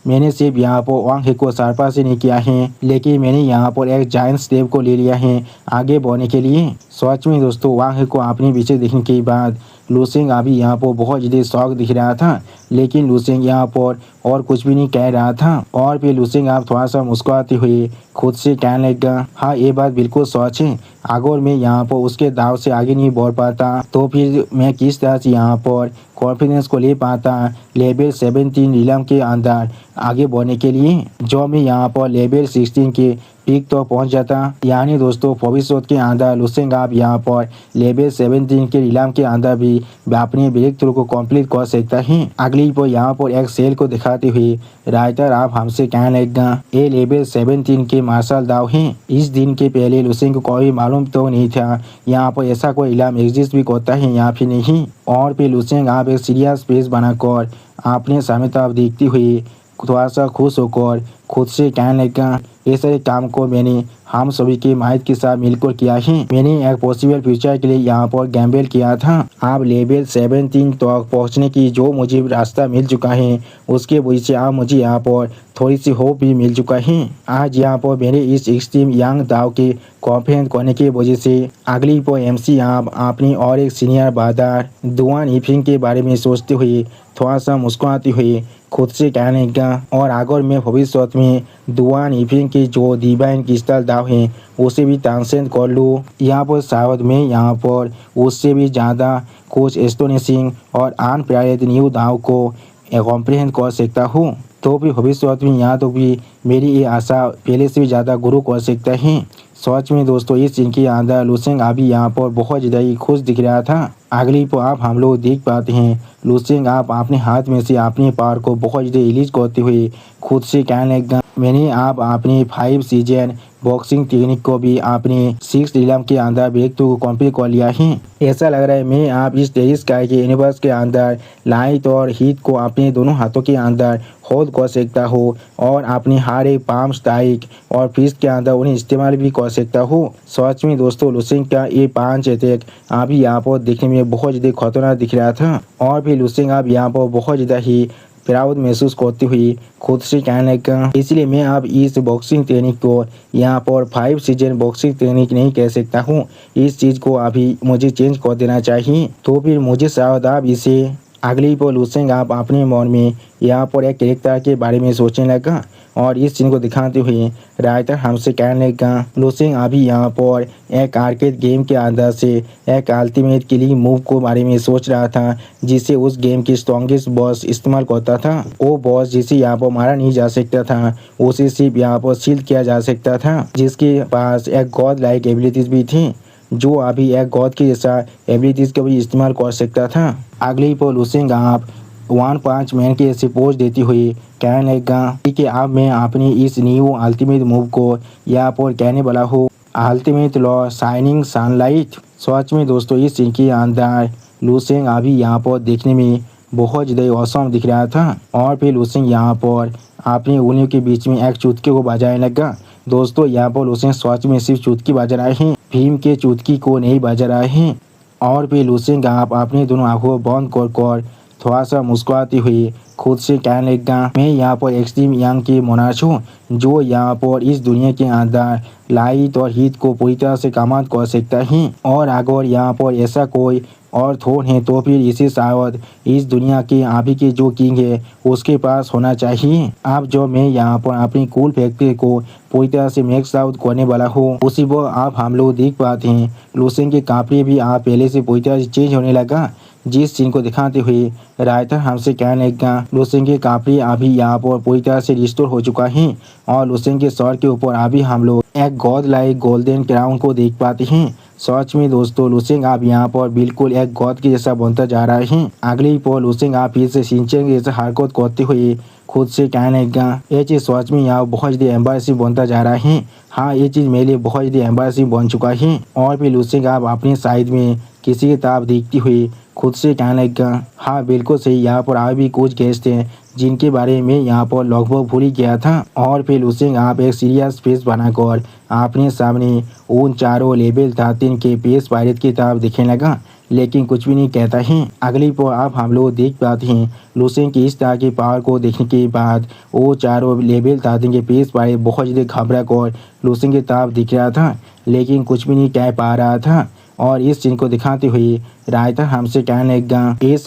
मैंने सिर्फ यहाँ पर वांग हे को सरपास ही नहीं किया है लेकिन मैंने यहाँ पर एक जायंट स्टेप को ले लिया है आगे बढ़ने के लिए। सच में दोस्तों वांग हे को अपने पीछे देखने के बाद लुसेंग अभी यहाँ पर बहुत ज़्यादा शौक दिख रहा था लेकिन लुसेंग यहाँ पर और कुछ भी नहीं कह रहा था। और फिर लुसेंग आप थोड़ा सा मुस्कुराते हुए खुद से कहने लगा हाँ ये बात बिल्कुल सच है, अगर मैं यहाँ पर उसके दाव से आगे नहीं बढ़ पाता तो फिर मैं किस तरह से यहाँ पर कॉन्फिडेंस को ले पाता लेवल 17 रिलम के अंदर आगे बढ़ने के लिए, जो मैं यहाँ पर लेवल 16 के पीक तो पहुंच जाता। यानी दोस्तों भविष्य के अंदर लुसेंग आप यहाँ पर लेवल 17 के रिलम के अंदर भी अपने ब्रेक थ्रू को कंप्लीट कर सकता है। अगली पर यहाँ पर एक सेल को दिखाते हुए राइटर आप हमसे कहने लगा ये लेवल 17 के मार्शल दाव हैं। इस दिन के पहले लुसेंग को कोई मालूम तो नहीं था यहाँ पर ऐसा कोई इलाम एग्जिस्ट भी करता है यहाँ फिर नहीं। और फिर लुसेंग आप एक सीरियस पेज बनाकर अपने सामने तरफ देखती हुई थोड़ा सा खुश होकर खुद से कहने लगा ये सारे काम को मैंने हम सभी के माहिर के साथ मिलकर किया है। मैंने एक पॉसिबल फ्यूचर के लिए यहाँ पर गैम्बल किया था। आप लेवल 17 तक पहुँचने की जो मुझे रास्ता मिल चुका है उसके वजह से आप मुझे यहाँ पर थोड़ी सी होप भी मिल चुका है। आज यहाँ पर मेरे इस एक्सट्रीम यांग दाव के कॉन्फ्रेंस करने की वजह से अगली पर MC आप अपनी और एक सीनियर बादार दुआन इफिंग के बारे में सोचते हुए थोड़ा सा मुस्कुराती हुई खुद से कहने लगा और अगर मैं भविष्य में दुआन इफिंग की जो डिवाइन क्रिस्टल दाव है उसे भी ट्रांसेंड कर लूँ यहाँ पर शायद मैं यहाँ पर उससे भी ज़्यादा कुछ एस्टोनिशिंग और अनप्रेरित न्यू दाव को कॉम्प्रिहेंड कर सकता हूँ। तो भी भविष्य में यहाँ तो भी मेरी ये आशा पहले से भी ज़्यादा गुरु कर सकता है। सच में दोस्तों इस सीन के अंदर लुसेंग अभी यहाँ पर बहुत ज़्यादा ही खुश दिख रहा था। अगली पर आप हम लोग देख पाते हैं लुसेंग आप अपने हाथ में से अपने पावर को बहुत ज़्यादा रिलीज करते हुए खुद से कहने लगा मैंने आप अपनी 5 सीजन बॉक्सिंग टेक्निक को भी अपने 6 रिलम के अंदर ब्रेक थ्रू कंप्लीट कर लिया है। ऐसा लग रहा है मैं आप इस टेरिस स्काई के यूनिवर्स के अंदर लाइट और हीट को अपने दोनों हाथों के अंदर होल्ड कर सकता हूँ और अपने हर एक पाम स्ट्राइक और फिस्ट के अंदर उन्हें इस्तेमाल भी कर सकता हूँ। सच में दोस्तों लुसेंग का ये 5 अटैक अभी यहाँ पर देखने में बहुत ज़्यादा खतरनाक दिख रहा था। और फिर लुसेंग आप यहाँ पर बहुत ज़्यादा ही प्राउड महसूस करती हुई खुद से कहने लगा इसलिए मैं अब इस बॉक्सिंग टेक्निक को यहाँ पर 5 सीजन बॉक्सिंग टेक्निक नहीं कह सकता हूँ, इस चीज़ को अभी मुझे चेंज कर देना चाहिए। तो फिर मुझे शायद आप इसे अगली पर लुसेंग आप अपने मन में यहाँ पर एक कैरेक्टर के बारे में सोचने लगा और इस सीन को दिखाते हुए राइटर हमसे कहने लगा लुसेंग अभी यहाँ पर एक आर्केड गेम के अंदर से एक अल्टीमेट किलिंग मूव को बारे में सोच रहा था जिसे उस गेम की स्ट्रॉन्गेस्ट बॉस इस्तेमाल करता था। वो बॉस जिसे यहाँ पर मारा नहीं जा सकता था उसे सिर्फ यहाँ पर शील्ड किया जा सकता था जिसके पास एक गॉड लाइक एबिलिटीज भी थी। जो अभी एक गॉड के जैसा एबिलिटीज का भी इस्तेमाल कर सकता था। अगली पर लूसेंग आप 1 मैन की ऐसी पोज देती हुई कहने लगा कि अब मैं अपनी इस न्यू अल्टीमेट मूव को यहाँ पर कहने वाला हूँ अल्टीमेट लॉ शाइनिंग सनलाइट। सच में दोस्तों इस सीन के अंदर लूसेंग अभी यहाँ पर देखने में बहुत ज़्यादा औसम दिख रहा था और फिर लूसेंग यहाँ पर अपनी उंगलियों के बीच में एक चुटकी को बजाने लगा। दोस्तों यहाँ पर लूसेंग सच में सिर्फ चुटकी बजा रहे हैं, भीम के चुटकी को नहीं बजा रहे हैं। और फिर लूसेंग आप अपनी दोनों आंखों बंद कर थोड़ा सा मुस्कुराती हुई खुद से कहने लगा मैं यहाँ पर एक्सट्रीम यंग की मोनार्च हूँ जो यहाँ पर इस दुनिया के अंदर लाइट और हीट को पूरी तरह से कमांड कर सकता है और अगर यहाँ पर ऐसा कोई और थ्रोन है तो फिर इसे शायद इस दुनिया के अभी के जो किंग है उसके पास होना चाहिए। अब जो मैं यहाँ पर अपनी कूल फैक्ट्री को पूरी तरह से मैक्स आउट करने वाला हूँ उसी वो आप हम लोग देख पाते हैं लूसेंग के कपड़े भी आप पहले से पूरी तरह से चेंज होने लगा। जिस सीन को दिखाते हुए रायता हमसे कहने लगा लूसेंग के कपड़े अभी यहाँ पर पूरी तरह से रिस्टोर हो चुका है और लूसेंग के सर के ऊपर अभी हम लोग एक गॉड लाइक गोल्डन क्राउन को देख पाते हैं। सच में दोस्तों लूसेंग आप यहाँ पर बिल्कुल एक गॉड के जैसा बनता जा रहा है। अगली पर लूसेंग आप फिर से सिंचन जैसा हरकत करते हुए खुद से कहने लगा ये चीज़ सच में यहाँ बहुत ज़्यादा एम्बैरेसिंग बनता जा रहा है। हाँ ये चीज़ मेरे लिए बहुत ज़्यादा एम्बैरेसिंग बन चुका है। और फिर लूसेंग आप अपने साइड में किसी की तरफ देखती हुई खुद से कहने लगा हाँ बिल्कुल सही, यहाँ पर और भी कुछ गेस्ट हैं जिनके बारे में यहाँ पर लगभग भूल ही गया था। और फिर लूसेंग आप एक सीरियस फेस बनाकर अपने सामने उन चारों लेवल 13 के पेस पायरेट की तरफ दिखने लगा लेकिन कुछ भी नहीं कहता है। अगली पर आप हम लोग देख पाते हैं लूसेंग की इस तरह की पावर को देखने के बाद वो चारों लेवल 13 के पेस पायरेट बहुत ज़्यादा घबरा कर लूसेंग की तरफ दिख रहा था लेकिन कुछ भी नहीं कह पा रहा था। और इस सीन को दिखाते हुए रायता हमसे कहने लगा ये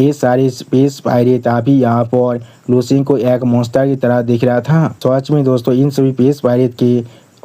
सारे स्पेस पायरेट अभी यहाँ पर लूसेंग को एक मॉन्स्टर की तरह दिख रहा था। सच में दोस्तों इन सभी स्पेस पायरेट के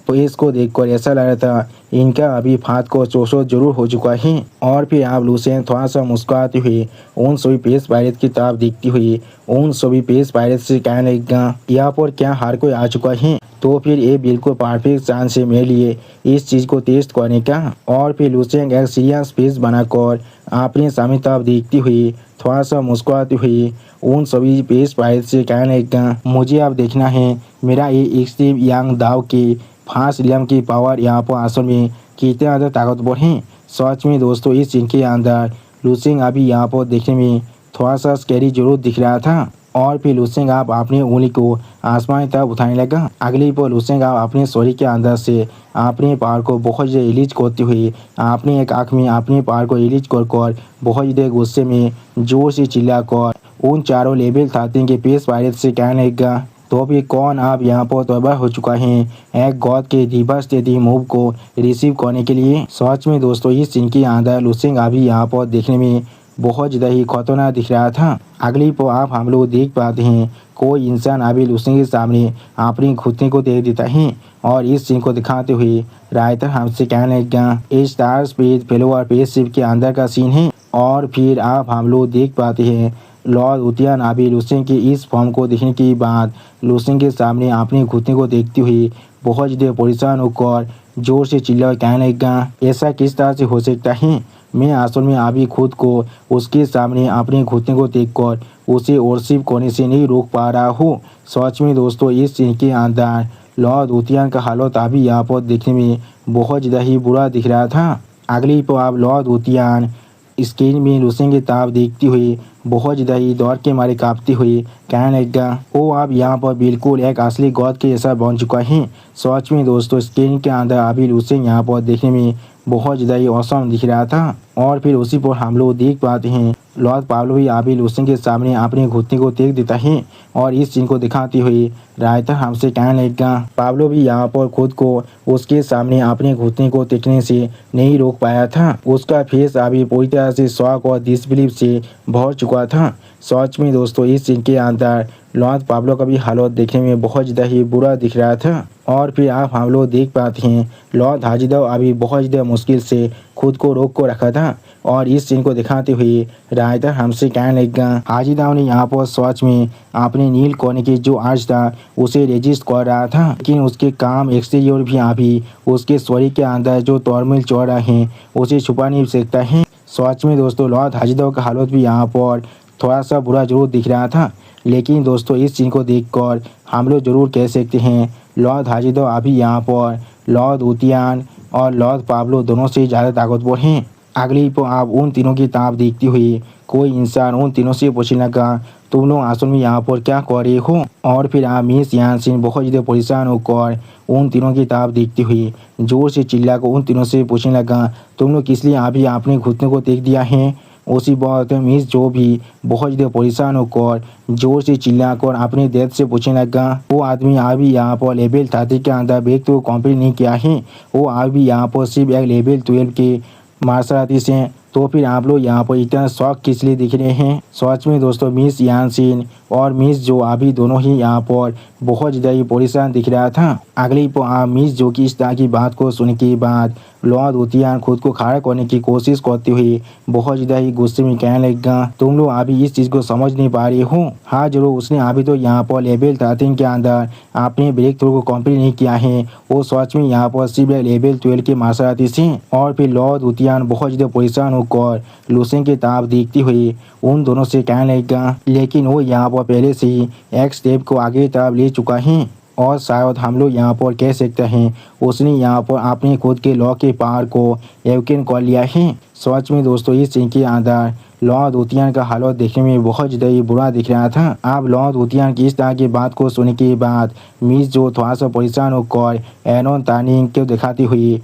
पेस को देखकर ऐसा लग रहा था इनका अभी फात को चोसो जरूर हो चुका है। और फिर आप लूसेंग थोड़ा सा मुस्कुराते हुए उन सभी पेस पायरेट की तरफ देखती हुई उन सभी पेस पायरेट से कहने लगा यहाँ पर क्या हर कोई आ चुका है तो फिर ये बिल्कुल परफेक्ट चांस है मेरे लिए इस चीज़ को टेस्ट करने का। और फिर लूसेंग एक सीरियस फेस बनाकर अपने सामने तरफ देखती हुई थोड़ा सा मुस्कुराती हुई उन सभी पेस पायरेट से कहने लगा मुझे अब देखना है मेरा ये एक्सट्रीम यंग दाव के फास्ट लियम की पावर यहाँ पर असल में कितना ज़्यादा ताकतवर है। सच में दोस्तों इस सीन के अंदर लूसेंग अभी यहाँ पर देखने में थोड़ा सा स्कैरी जरूर दिख रहा था। और फिर लूसेंग आप अपनी उंगली को आसमान की तरफ उठाने लगा। अगली पर लूसेंग आप अपने शरीर के अंदर से अपने पावर को बहुत ज़्यादा रिलीज करते हुए अपनी एक आँख में अपने पावर को रिलीज कर बहुत ज़्यादा गुस्से में जोर से चिल्लाकर उन चारों लेवल 13 के पेस पायरेट से कहने लगा तो भी कौन आप यहाँ पर तैयार हो चुका है एक गॉड के डिवास्टेटिंग मूव को रिसीव करने के लिए। सच में दोस्तों इस सीन के अंदर लूसेंग अभी यहाँ पर देखने में बहुत ज़्यादा ही खतरनाक दिख रहा था। अगली पर आप हम लोग देख पाते हैं कोई इंसान अभी लूसेंग के सामने अपनी घुटने को दे देता है और इस सीन को दिखाते हुए रायता हमसे कहने लगा इस स्टार स्पेस फेलोवर स्पेसशिप के अंदर का सीन है। और फिर आप हम लोग देख पाते हैं लॉर्ड उतियान अभी लूसेंग की इस फॉर्म को देखने के बाद लूसेंग के सामने अपने घुटने को देखते हुए बहुत ज़्यादा परेशान होकर जोर से चिल्ला कहने लगा ऐसा किस तरह से हो सकता है मैं असल में अभी खुद को उसके सामने अपने घुटने को देखकर उसे वर्शिप करने से नहीं रोक पा रहा हूँ। सच में दोस्तों इस सीन के अंदर लॉर्ड उतियान का हालत अभी यहाँ पर देखने में बहुत ज़्यादा ही बुरा दिख रहा था। अगली पर आप लॉर्ड उतियान स्क्रीन में लूसेंग की तरफ देखती हुई बहुत ज़्यादा ही दौड़ के मारे कांपती हुई कहने लगा वो आप यहाँ पर बिल्कुल एक असली गॉड के जैसा बन चुका है। सच में दोस्तों स्क्रीन के अंदर अभी लूसेंग यहाँ पर देखने में बहुत ज़्यादा ही औसम दिख रहा था। और फिर उसी पर हम लोग देख पाते हैं लॉर्ड पाब्लो भी अभी लूसेंग के सामने अपने घुटने को देख देता है और इस सीन को दिखाते हुए रायता हमसे कहने लगा पाब्लो भी यहाँ पर खुद को उसके सामने अपने घुटने को देखने से नहीं रोक पाया था। उसका फेस अभी पूरी तरह से शॉक और डिसबिलीफ से भर चुका था। सच में दोस्तों इस सीन के अंदर लॉर्ड पाब्लो का भी हालत देखने में बहुत ज़्यादा ही बुरा दिख रहा था। और फिर आप हम लोग देख पाते हैं लॉर्ड हाजिदाव अभी बहुत ज़्यादा मुश्किल से खुद को रोक को रखा था और इस सीन को दिखाते हुए राइटर हमसे कहने लगा हाजिदाव ने यहाँ पर सच में अपने नील कोने की जो अर्ज था उसे रजिस्ट कर रहा था, लेकिन उसके काम एक्सटीरियर भी अभी उसके शरीर के अंदर जो तोड़मिल चढ़ रहे हैं उसे छुपा नहीं सकता है। सच में दोस्तों लॉर्ड हाजिदाव का हालत भी यहाँ पर थोड़ा सा बुरा जरूर दिख रहा था, लेकिन दोस्तों इस सीन को देखकर हम लोग जरूर कह सकते हैं लॉर्ड हाजिदाव अभी यहाँ पर लॉर्ड उतियान और लॉर्ड पाब्लो दोनों से ज़्यादा ताकतवर हैं। अगली पर आप उन तीनों की ताप देखती हुई कोई इंसान उन तीनों से पूछने लगा तुम लोग असल में यहाँ पर क्या कर रहे हो, और फिर आप मिस यानसिन बहुत ज़्यादा परेशान होकर उन तीनों की ताप देखती हुई जोर से चिल्ला कर उन तीनों से पूछने लगा तुम लोग किस लिए अभी अपने घुटने को देख दिया है। उसी बात मिस जो भी बहुत ज़्यादा परेशान होकर जोर से चिल्लाकर अपने देश से पूछने लगा वो आदमी अभी यहाँ पर लेवल 30 के अंदर ब्रेक तो कंप्लीट नहीं किया है, वो अभी यहाँ पर सिर्फ एक लेवल 12 के मार्शल आर्टिस्ट हैं, तो फिर आप लोग यहाँ पर इतना शौक किस लिए दिख रहे हैं। सच में दोस्तों मिस यानसिन और मिस जो अभी दोनों ही यहाँ पर बहुत ज़्यादा ही परेशान दिख रहा था। अगली पर आप मिस जो की इस तरह की बात को सुनने के बाद लॉर्ड उतियान खुद को खड़ा करने की कोशिश करते हुए बहुत ज़्यादा ही गुस्से में कहने लगा तुम लोग अभी इस चीज़ को समझ नहीं पा रहे हो। हाँ जरूर उसने अभी तो यहाँ पर लेवल 13 के अंदर अपने ब्रेक थ्रू को कंप्लीट नहीं किया है, वो सच में यहाँ पर सिर्फ लेवल 12 के मार्शल आर्टिस्ट हैं। और फिर लॉर्ड उतियान बहुत ज़्यादा परेशान होकर लूसेंग की ताप देखती हुई उन दोनों से कहने लगा लेकिन वो यहाँ पर पहले से ही एक स्टेप को आगे तरफ ले चुका है और शायद हम लोग यहाँ पर कह सकते हैं उसने यहाँ पर अपने खुद के लॉ के पार को यकीन कर लिया है। सच में दोस्तों इस सीन के अंदर लॉर्ड उतियान का हालत देखने में बहुत ज़्यादा ही बुरा दिख रहा था। अब लॉर्ड उतियान की इस तरह की बात को सुनने के बाद मिस जो थोड़ा सा परेशान होकर एनोन तानिंग को दिखाती हुई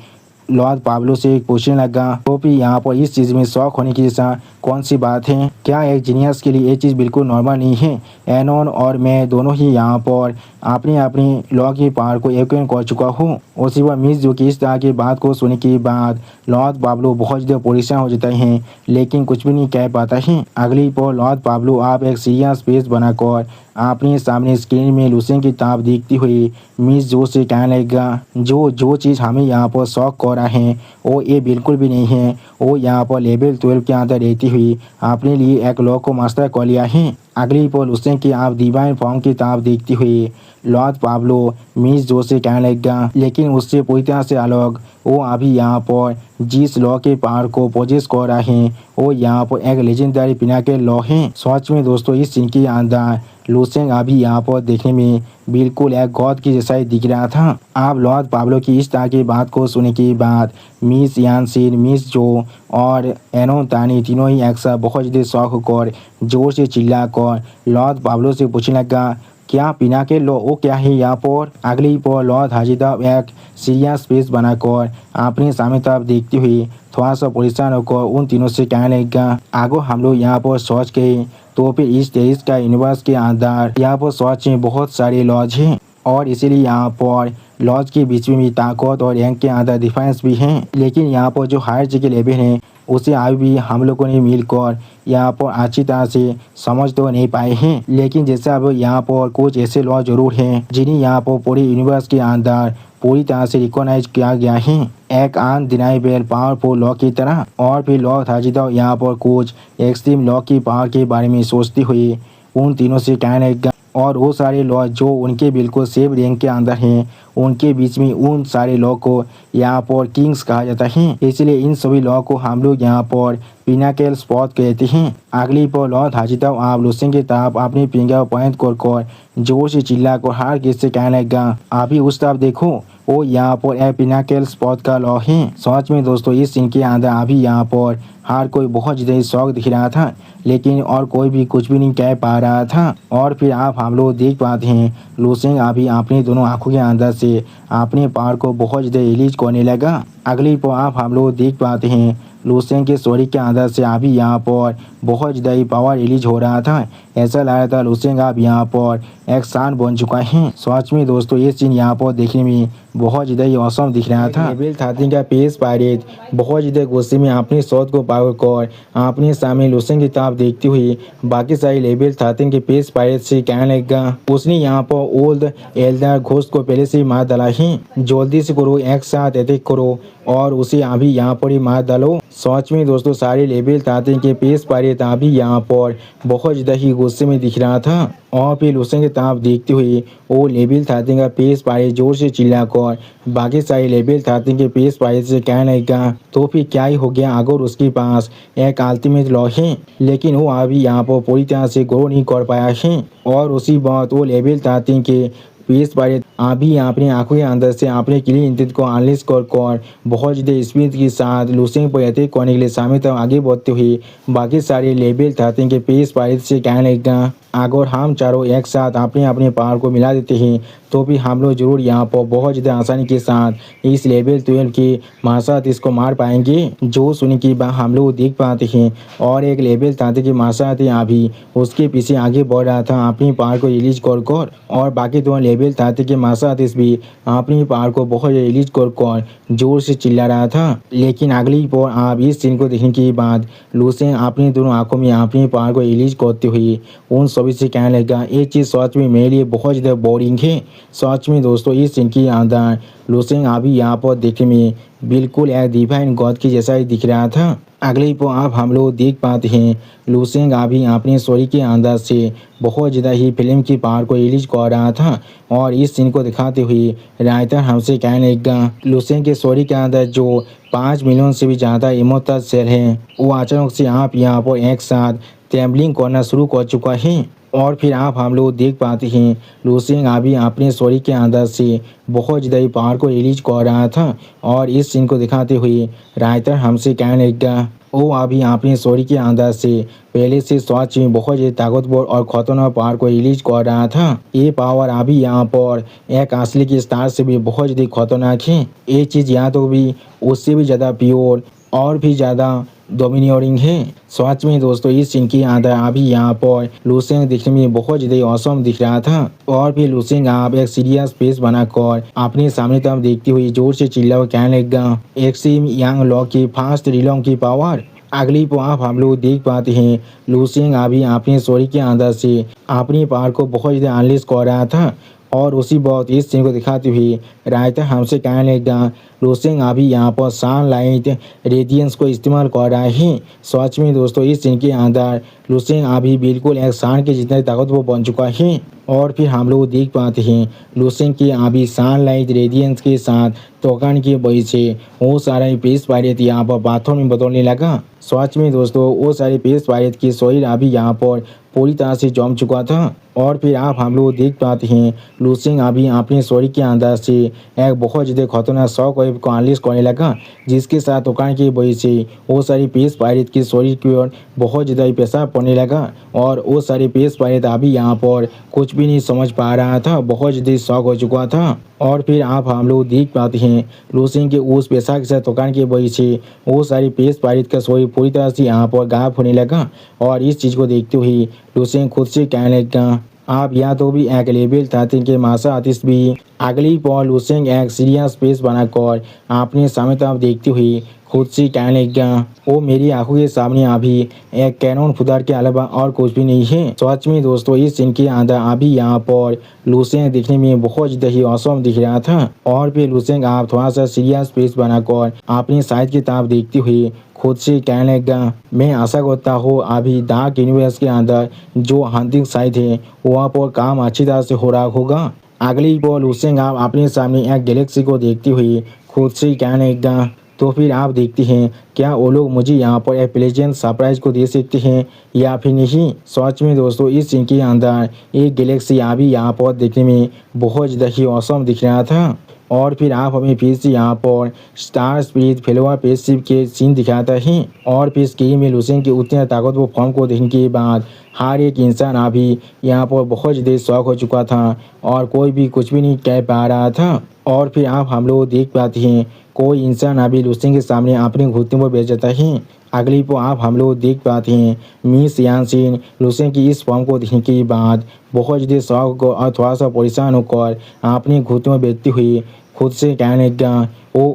लॉर्ड पाब्लो से पूछने लगा तो फिर यहाँ पर इस चीज़ में शौक होने की जैसा कौन सी बात है, क्या एक जीनियस के लिए ये चीज़ बिल्कुल नॉर्मल नहीं है। एनोन और मैं दोनों ही यहाँ पर अपनी अपनी लॉ की पावर को यकीन कर चुका हूँ। उसी पर मिस जो कि इस तरह की बात को सुनने के बाद लॉर्ड पाब्लो बहुत ज़्यादा परेशान हो जाते हैं लेकिन कुछ भी नहीं कह पाता है। अगली पर लॉर्ड पाब्लो आप एक सीरियस पेज बनाकर अपने सामने स्क्रीन में लूसेंग की ताप देखती हुई मिस जो से कहने लगा जो चीज़ हमें यहाँ पर शौक कर रहा है वो ये बिल्कुल भी नहीं है, वो यहाँ पर लेवल 12 के अंदर रहती हुई अपने लिए एक लॉ को मास्टर कर लिया है। अगली पर लूसेंग की आप डिवाइन फॉर्म की ताप देखती हुई लॉर्ड पाब्लो मिस जो से कहने लगा लेकिन उससे पूरी तरह से अलग वो अभी यहाँ पर जिस लॉ के पावर को पोजेस कर रहा है वो यहाँ पर एक लेजेंडरी पिनाकल लॉ है। सच में दोस्तों इस सीन के अंदर लूसेंग अभी यहाँ पर देखने में बिल्कुल एक गॉड की जैसा ही दिख रहा था। आप लॉर्ड पाब्लो की इस तरह की बात को सुनने के बाद मिस यानसिन मिस जो और एनोन तानी तीनों ही एक साथ बहुत ज़्यादा शौक होकर जोर से चिल्ला कर लॉर्ड पाब्लो से पूछने लगा क्या पिनाकल लॉ वो क्या है यहाँ पर। अगली पर लॉर्ड हाजिदाव एक सीरियस फेस बनाकर अपने सामने तरफ देखती हुई थोड़ा सा परेशान होकर उन तीनों से कहने लगा अगर हम लोग यहाँ पर सोच गए तो फिर इस टेरिस का यूनिवर्स के अंदर यहाँ पर सच में बहुत सारे लॉज हैं और इसीलिए यहाँ पर लॉज के बीच में भी ताकत और रैंक के अंदर डिफरेंस भी हैं, लेकिन यहाँ पर जो हायर जी के लेवल हैं उसे अभी भी हम लोगों ने मिलकर यहाँ पर अच्छी तरह से समझ तो नहीं पाए हैं। लेकिन जैसे अब यहाँ पर कुछ ऐसे लॉ जरूर हैं जिन्हें यहाँ पर पूरी यूनिवर्स के अंदर पूरी तरह से रिकॉग्नाइज किया गया है एक अनडिनाइबल पावरफुल लॉ की तरह। और फिर लॉर्ड हाजिदाव यहाँ पर कुछ एक्सट्रीम लॉ की पावर के बारे में सोचती हुई उन तीनों से कहने लगा और वो सारे लॉ जो उनके बिल्कुल सेम रैंक के अंदर हैं उनके बीच में उन सारे लॉ को यहाँ पर किंग्स कहा जाता है, इसलिए इन सभी लॉ को हम लोग यहाँ पर पिनाकल स्पॉट कहते हैं। अगली पर लॉर्ड हाजिदाव आप लूसेंग की तरफ अपनी फिंगर पॉइंट कर जोर से चिल्ला कर हार किस से कहने लगा अभी उस तरफ देखो वो यहाँ पर एक पिनाकल स्पॉट का लॉ है। सच में दोस्तों इस सीन के अंदर अभी यहाँ पर हर कोई बहुत ज़्यादा शौक दिख रहा था लेकिन और कोई भी कुछ भी नहीं कह पा रहा था। और फिर आप हम लोग देख पाते हैं लूसेंग अभी अपनी दोनों आंखों के अंदर से अपने पावर को बहुत ज़्यादा रिलीज करने लगा। अगली पर आप हम लोग देख पाते हैं लूसेंग के शरीर के अंदर से अभी यहाँ पर बहुत ज़्यादा ही पावर रिलीज हो रहा था, ऐसा लग रहा था लूसेंग अब यहाँ पर एक शान बन चुका है। सच में दोस्तों ये सीन यहाँ पर देखने में बहुत ज़्यादा ही औसम दिख रहा था। लेवल 13 का पेस पायरेट बहुत ज़्यादा गुस्से में अपनी शॉट को भागकर अपने सामने लूसेंग की तरफ देखती हुई बाकी सारे लेवल 13 के पेस पायरेट से कहने लगा। उसने यहाँ पर ओल्ड एल्डर घोस्ट को पहले से ही मार डाला है, जल्दी से करो, एक साथ अटैक करो और उसे अभी यहाँ पर ही मार डालो। सच में दोस्तों सारे लेवल 13 के पेस पायरेट अभी यहाँ पर बहुत ज़्यादा ही गुस्से में दिख रहा था और फिर लूसेंग की तरफ देखते हुए वो लेवल 13 का पेस पायरेट जोर से चिल्लाकर बाकी सारे लेवल 13 के पेस पायरेट से कहने लगा तो फिर क्या ही हो गया अगर उसके पास एक अल्टीमेट लॉ है, लेकिन वो अभी यहाँ पर पूरी तरह से ग्रो नहीं कर पाया है। और उसी बात वो लेवल 13 के पेस पायरेट अभी अपनी आंखों के अंदर से अपने किलिंग इंटेंट को अनलिस्ट कर बहुत ज़्यादा स्पीड के साथ लूसेंग पर अटैक करने के लिए सामने तक आगे बढ़ते हुए बाकी सारे लेवल 13 के पेस पायरेट से कहने लगा अगर हम चारों एक साथ अपने अपने पावर को मिला देते हैं तो भी हम लोग जरूर यहाँ पर बहुत ज़्यादा आसानी के साथ इस लेवल 12 के मार्शल इसको मार पाएंगे। जो सुनने की बात हम लोग देख पाते हैं और एक लेवल 13 के मार्शल अभी उसके पीछे आगे बढ़ रहा था अपनी पावर को रिलीज कर और बाकी दोनों लेवल 13 के मार्शल भी अपनी पावर को बहुत रिलीज कर जोर से चिल्ला रहा था। लेकिन अगली बार आप इस सीन को देखने के बाद लूसेंग अपनी दोनों आंखों में अपनी पावर को रिलीज करते हुए उन सभी से कहने लगा ये चीज़ सच में मेरे लिए बहुत ज़्यादा बोरिंग है। सच में दोस्तों इस सीन के अंदर लूसेंग अभी यहाँ पर देखने में बिल्कुल एक डिवाइन गॉड की जैसा ही दिख रहा था। अगले पर आप हम लोग देख पाते हैं लूसेंग अभी अपने स्टोरी के अंदर से बहुत ज़्यादा ही फिल्म की पावर को रिलीज कर रहा था और इस सीन को दिखाते हुए राइटर हमसे कहने लगा लूसेंग के स्टोरी के अंदर जो 5 मिलियन से भी ज़्यादा इमोटल सेल हैं वो अचानक से आप यहाँ पर एक साथ टैम्बलिंग करना शुरू कर चुका है। और फिर आप हम लोग देख पाते हैं लूसेंग अभी अपने स्टोरी के अंदर से बहुत ज़्यादा पावर को रिलीज कर रहा था और इस सीन को दिखाते हुए राइटर हमसे कहने लगा वो अभी अपनी स्टोरी के अंदर से पहले से सच में बहुत ज़्यादा ताकतवर और खतरनाक पावर को रिलीज कर रहा था। ये पावर अभी यहाँ पर एक असली के स्टार से भी बहुत ज़्यादा खतरनाक है। ये चीज़ यहाँ तो भी उससे भी ज़्यादा प्योर और भी ज़्यादा डोमिनियरिंग है। सच में दोस्तों इस सीन के अंदर अभी यहाँ पर लूसेंग दिखने में बहुत ज़्यादा औसम दिख रहा था और फिर लूसेंग आप एक सीरियस फेस बनाकर अपने सामने तरफ देखती हुई जोर से चिल्ला कहने लगा एक्सिम यांग लॉ की फास्ट रिलोंग की पावर। अगली पर आप हम लोग देख पाते हैं लूसेंग अभी अपने स्टोरी के अंदर से अपनी पावर को बहुत ज़्यादा अनलिस्ट कर रहा था और उसी बात इस सीन को दिखाते हुए राइटर हमसे कहने लगा लूसेंग अभी यहाँ पर सनलाइट रेडियंस को इस्तेमाल कर रहा है। सच में दोस्तों इस सीन के अंदर लूसेंग अभी बिल्कुल एक सान के जितना ताकतवर बन चुका है और फिर हम लोग देख पाते हैं लूसेंग की अभी सनलाइट रेडियंस के साथ टोकन की वजह से वो सारा पेस पायरेट यहाँ पर बाथरूम में बदलने लगा। सच में दोस्तों वो सारे पेस पायरेट की शरीर अभी यहाँ पर पूरी तरह से जम चुका था और फिर आप हम लोग देख पाते हैं लूसेंग अभी अपने शरीर के अंदर से एक बहुत ज़्यादा खतरनाक शॉक वेव को अनलिस्ट करने लगा जिसके साथ टोकन की वजह से वो सारी पेस पायरेट की शरीर की ओर बहुत ज़्यादा पेशाब पड़ने लगा और वो सारे पेस पायरेट अभी यहाँ पर कुछ भी नहीं समझ पा रहा था, बहुत ज़्यादा शॉक हो चुका था। और फिर आप हम लोग देख पाते हैं लूसेंग के उस पेशा के साथ टोकन की वजह से वो सारी पेस पायरेट का शरीर पूरी तरह से यहाँ पर गायब होने लगा और इस चीज़ को देखते हुए लूसेंग खुद से कहने लगा आप या तो भी एक लेवल 13 के मार्शल आर्टिस्ट भी। अगली पर लूसेंग एक सीरियस फेस बनाकर अपने सामने तरफ देखती हुई खुद से कहने लगा वो मेरी आंखों के सामने अभी एक कैनन फुदार के अलावा और कुछ भी नहीं है। सच में दोस्तों इस सीन के अंदर अभी यहाँ पर लूसेंग दिखने में बहुत ज़्यादा ही औसम दिख रहा था और फिर लूसेंग आप थोड़ा सा सीरियस फेस बनाकर अपनी साइड की तरफ देखती हुई खुद से कहने लगा मैं आशा करता हूँ अभी डार्क यूनिवर्स के अंदर जो हंटिंग साइट है वहाँ पर काम अच्छी तरह से हो रहा होगा। अगली बार लूसेंग आप अपने सामने एक गैलेक्सी को देखती हुई खुद से कहने लगा तो फिर आप देखते हैं क्या वो लोग मुझे यहाँ पर एक प्लेजेंट सरप्राइज को दे सकते हैं या फिर नहीं। सच में दोस्तों इस सीन के अंदर एक गैलेक्सी अभी यहाँ पर देखने में बहुत ज़्यादा ही औसम दिख रहा था और फिर आप हमें फिर से यहाँ पर स्टार स्पिरिट फेलोवर पेसिव के सीन दिखाता है और फिर स्क्रीन में लूसेंग के उतने ताकतवर फॉर्म को देखने के बाद हर एक इंसान अभी यहाँ पर बहुत ज़्यादा शौक हो चुका था और कोई भी कुछ भी नहीं कह पा रहा था। और फिर आप हम लोग देख पाते हैं कोई इंसान अभी लूसेंग के सामने अपने घुटनों पर बैठ जाता है। अगली पर आप हम लोग देख पाते हैं मिस यानसिन लूसेंग की इस फॉर्म को देखने के बाद बहुत ज़्यादा शौक और थोड़ा सा परेशान होकर अपने घुटनों में बैठती हुई खुद से कहने लगा वो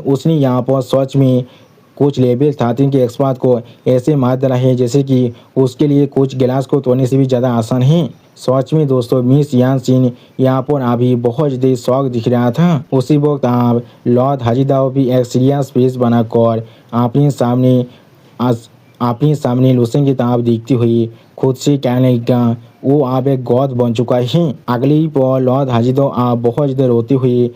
उसने यहाँ पर सच में कुछ लेवल 13 के एक्सपर्ट को ऐसे मार डाला है जैसे कि उसके लिए कुछ गिलास को तोड़ने से भी ज़्यादा आसान है। सच में दोस्तों मिस यान सिंह यहाँ पर अभी बहुत ज़्यादा शौक दिख रहा था। उसी वक्त आप लॉर्ड हाजीदाव भी एक सीरियस फेस बनाकर अपने सामने लुसेंग की तरफ देखती हुई खुद से कहने लगा वो आप एक गॉड बन चुका है। अगली पर लॉर्ड हाजीदाव आप बहुत ज़्यादा रोते हुए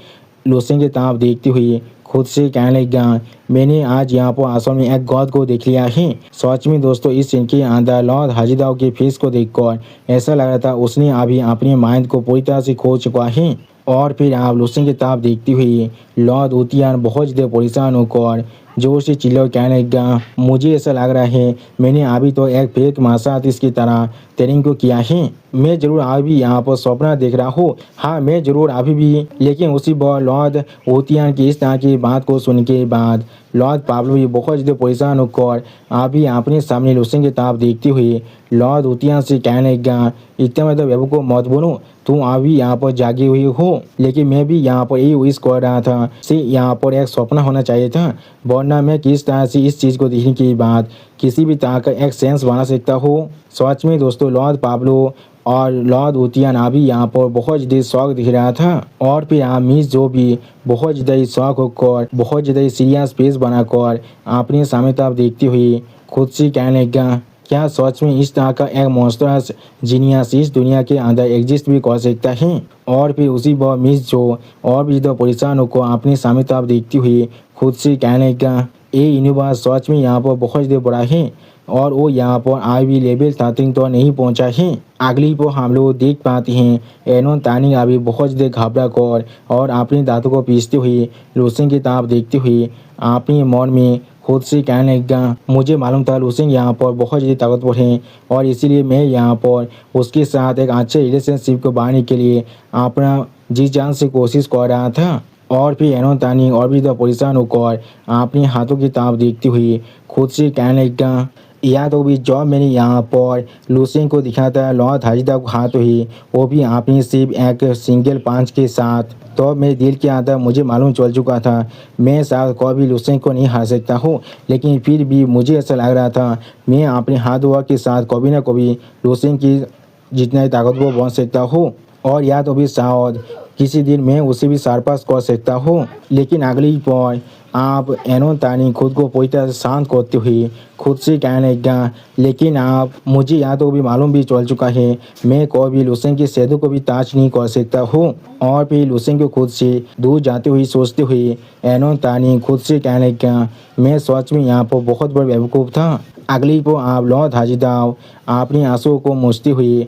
लुसेंग की तरफ देखती हुई खुद से कहने लगा मैंने आज यहाँ पर असल में एक गॉड को देख लिया है। सच में दोस्तों इस सीन के अंदर लॉर्ड हाजीदाव के फेस को देखकर ऐसा लग रहा था उसने अभी अपने माइंड को पूरी तरह से खो चुका है। और फिर आप लुसेंग की तरफ देखती हुई लॉर्ड उतियान बहुत ज़्यादा परेशान होकर जोर से चिल्ला कहने लगा मुझे ऐसा लग रहा है मैंने अभी तो एक फेक मार्शल आर्टिस्ट की तरह ट्रेनिंग को किया है। मैं जरूर अभी यहाँ पर सपना देख रहा हूँ। हाँ मैं जरूर अभी भी। लेकिन उसी बार लॉर्ड ओतियान की इस तरह की बात को सुन के बाद लॉर्ड पाब्लो भी बहुत ज़्यादा परेशान होकर अभी अपने सामने लुसेंग की तरफ देखते हुए लॉर्ड ओतियान से कहने लगा इतना मतलब बेवकूफ़ मत बनो, तुम अभी यहाँ पर जागी हुई हो। लेकिन मैं भी यहाँ पर यही विश कर रहा था से यहाँ पर एक सपना होना चाहिए था, वरना मैं किस तरह से इस चीज़ को देखने के बाद किसी भी तरह का एक सेंस बना सकता हूँ। सच में दोस्तों लॉर्ड पाब्लो और लॉर्ड ओतियान अभी यहाँ पर बहुत ज़्यादा शौक दिख रहा था। और फिर मिस जो भी बहुत ज़्यादा शौक होकर बहुत ज़्यादा सीरियस फेस बनाकर अपने सामने तरफ देखती हुई खुद से कहने लगा क्या सच में इस तरह का एक मॉन्स्टरस जीनियस इस दुनिया के अंदर एग्जिस्ट भी कर सकता है। और फिर उसी बार मिस जो और भी ज़्यादा परेशान होकर अपने सामने तरफ देखती हुई खुद से कहने लगा ये यूनिवर्स सच में यहाँ पर बहुत ज़्यादा बड़ा है और वो यहाँ पर आज भी लेवल 13 तो नहीं पहुँचा है। अगली पर हम लोग देख पाते हैं एनोन तानी अभी बहुत ज़्यादा घबरा कर और अपने दांतों को पीसते हुए लुसेंग की तरफ देखते हुए अपने मन में खुद से कहने लगा मुझे मालूम था लुसेंग यहाँ पर बहुत ज़्यादा ताकतवर है और इसीलिए मैं यहाँ पर उसके साथ एक अच्छे रिलेशनशिप को बनाने के लिए अपना जी जान से कोशिश कर रहा था। और फिर एनोन तानी और भी ज़्यादा परेशान होकर अपने हाथों की तरफ देखती हुई खुद से कहने लगा या तो भी जब मैंने यहाँ पर लुसेंग को दिखा था लॉर्ड हाजीदाव को हाथ हुई वो भी अपनी सिर्फ एक सिंगल पांच के साथ, तो मेरे दिल के अंदर मुझे मालूम चल चुका था मैं शायद कभी लुसेंग को नहीं हार सकता हूँ। लेकिन फिर भी मुझे ऐसा लग रहा था मैं अपने हाथ वर्क के साथ कभी ना कभी लुसेंग की जितना ताकतवर बन सकता हूँ और या तो भी शायद किसी दिन मैं उसे भी सरपास कर सकता हूँ। लेकिन अगली पर आप एनोन तानी खुद को पूरी तरह से शांत करते हुए खुद से कहने लगा लेकिन आप मुझे यहाँ तो भी मालूम भी चल चुका है मैं कभी लुसेंग की सेहत को भी टच नहीं कर सकता हूँ। और फिर लुसेंग को खुद से दूर जाते हुए सोचते हुए एनोन तानी खुद से कहने लगा मैं सच में यहाँ पर बहुत बड़ा बेवकूफ़ था। अगली पर आप लॉर्ड हाजीदाव अपनी आंसुओं को मूछते हुए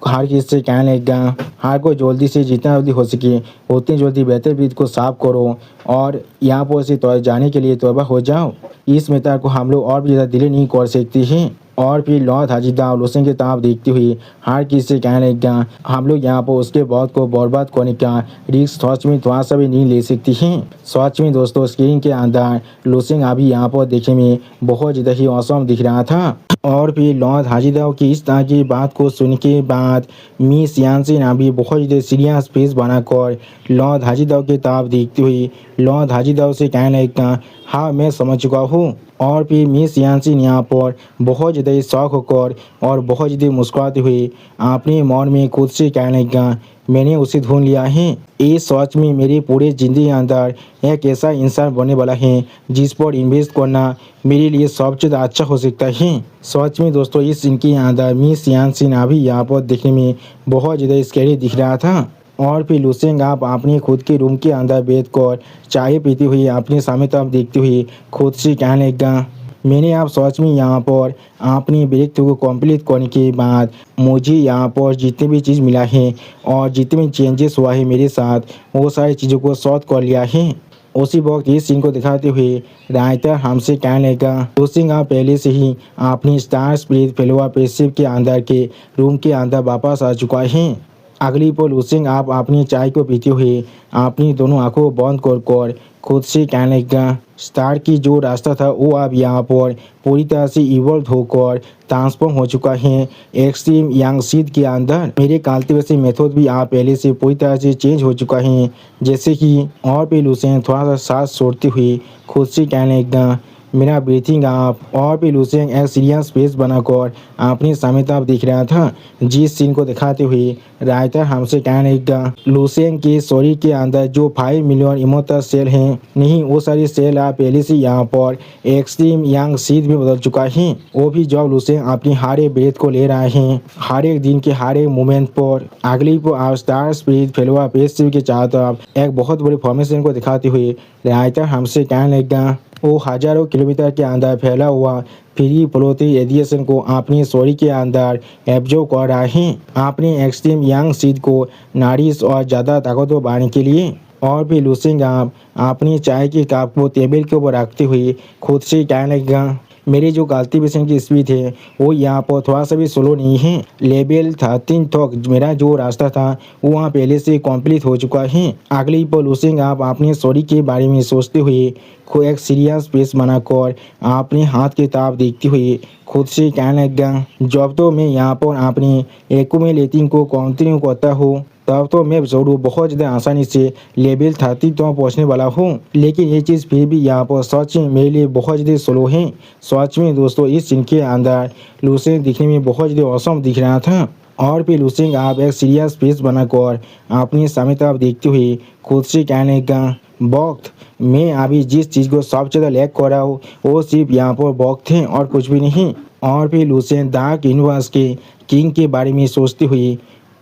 हर किसी से कहने लगा हार को जल्दी से जितना जल्दी हो सके उतनी जल्दी बेहतर ब्रीथ को साफ करो और यहाँ पर से तो जाने के लिए तौबा हो जाओ। इस मेथड को हम लोग और भी ज़्यादा डिले नहीं कर सकते हैं। और फिर लॉर्ड हाजीदाव लुसेंग की तरफ देखते हुए हर किसी से कहने लगा हम लोग यहाँ पर उसके बहुत को बर्बाद करने का रिस्क सच में थोड़ा सा भी नहीं ले सकती हैं। सच में दोस्तों स्क्रीन के अंदर लुसेंग अभी यहाँ पर देखने में बहुत ज़्यादा ही औसम दिख रहा था। और फिर लॉर्ड हाजीदाव की इस तरह की बात को सुन के बाद मिस यानसिन अभी बहुत ज़्यादा सीरियस फेस बनाकर लॉर्ड हाजीदाव की तरफ देखती हुई लॉर्ड हाजीदाव से कहने लगा हाँ मैं समझ चुका हूँ। और फिर मिस यानसिन यहाँ पर बहुत ज़्यादा शौक होकर और बहुत ज़्यादा मुस्कुराते हुए अपने मन में खुद से कहने लगा मैंने उसे ढूंढ लिया है। इस सोच में मेरी पूरी ज़िंदगी अंदर एक ऐसा इंसान बनने वाला है जिस पर इन्वेस्ट करना मेरे लिए सबसे ज़्यादा अच्छा हो सकता है। सच में दोस्तों इस सीन के अंदर मिस यानसिन अभी यहाँ पर देखने में बहुत ज़्यादा स्कैरी दिख रहा था। और फिर लुसेंग आप अपने खुद के रूम के अंदर बैठकर चाय पीती हुई अपने सामने तरफ देखते हुए खुद से कहने लगा मैंने आप सच में यहाँ पर अपनी ब्रेक थ्रू को कंप्लीट करने के बाद मुझे यहाँ पर जितने भी चीज़ मिला है और जितने भी चेंजेस हुआ है मेरे साथ वो सारी चीज़ों को सॉल्व कर लिया है। उसी वक्त इस सीन को दिखाते हुए राइटर हमसे कहने लगा लुसेंग आप पहले से ही अपनी स्टार स्पिरिट फेलोशिप के अंदर के रूम के अंदर वापस आ चुका है। अगली पर लुसेंग आप अपनी चाय को पीते हुए अपनी दोनों आंखों को बंद कर खुद से कहने लगा स्टार की जो रास्ता था वो अब यहाँ पर पूरी तरह से इवॉल्व होकर ट्रांसफॉर्म हो चुका है एक्सट्रीम यंग सीड के अंदर। मेरे कल्टीवेशन मेथड भी आप पहले से पूरी तरह से चेंज हो चुका है जैसे कि। और भी लुसेंग थोड़ा सा सांस छोड़ते हुए खुद से कहने लगा मेरा ब्रीथिंग आप। और फिर लुसेंग एक सीरियस फेस बनाकर अपनी सामने तरफ दिख रहा था, जिस सीन को दिखाते हुए राइटर हमसे कहने लगा, लुसेंग के शरीर के अंदर जो 5 मिलियन इमोटल सेल हैं, नहीं वो सारी सेल आप पहले से यहाँ पर एक्सट्रीम यंग सीड में बदल चुका है। वो भी जब लुसेंग अपनी हर एक ब्रेथ को ले रहे हैं, हर एक दिन के हर एक मोमेंट पर अगली को आप स्टार स्पिरिट फेलवा पेस्टिव के चारों तरफ एक बहुत बड़ी फॉर्मेशन को दिखाते हुए राइटर हमसे कहने लगा, वो हजारों किलोमीटर के अंदर फैला हुआ फ्री फ्लोटिंग रेडिएशन को अपने शरीर के अंदर एब्जॉर्ब कर रहा है, अपने एक्सट्रीम यंग सीड को नारिश और ज़्यादा ताकतवर बनाने के लिए। और भी लुसेंग आप अपनी चाय के कप को टेबल के ऊपर रखते हुए खुद से कहने लगा, मेरी जो कल्टीवेशन की स्पीड है वो यहाँ पर थोड़ा सा भी स्लो नहीं है। लेवल 13 तक मेरा जो रास्ता था वो वहाँ पहले से कंप्लीट हो चुका है। अगली पर लुसेंग आप अपने शरीर के बारे में सोचते हुए खुद एक सीरियस फेस बनाकर अपने हाथ की तरफ देखते हुए खुद से कहने लगा, जब तो मैं यहाँ पर अपनी एक्यूमुलेटिंग को कंटिन्यू करता हूँ तब तो मैं जरूर बहुत ज़्यादा आसानी से लेवल 30 तक पहुँचने वाला हूँ, लेकिन ये चीज़ फिर भी यहाँ पर सच में मेरे लिए बहुत ज़्यादा स्लो है। सच में दोस्तों इस सीन के अंदर लुसेंग दिखने में बहुत ज़्यादा औसम दिख रहा था। और फिर लुसेंग आप एक सीरियस फेस बनाकर अपनी सामने तरफ देखते हुए खुद से कहने का, वक्त मैं अभी जिस चीज़ को सबसे ज़्यादा लैक कर रहा हूँ वो सिर्फ यहाँ पर वक्त है और कुछ भी नहीं। और फिर लुसेंग डार्क यूनिवर्स के किंग के बारे में सोचते हुए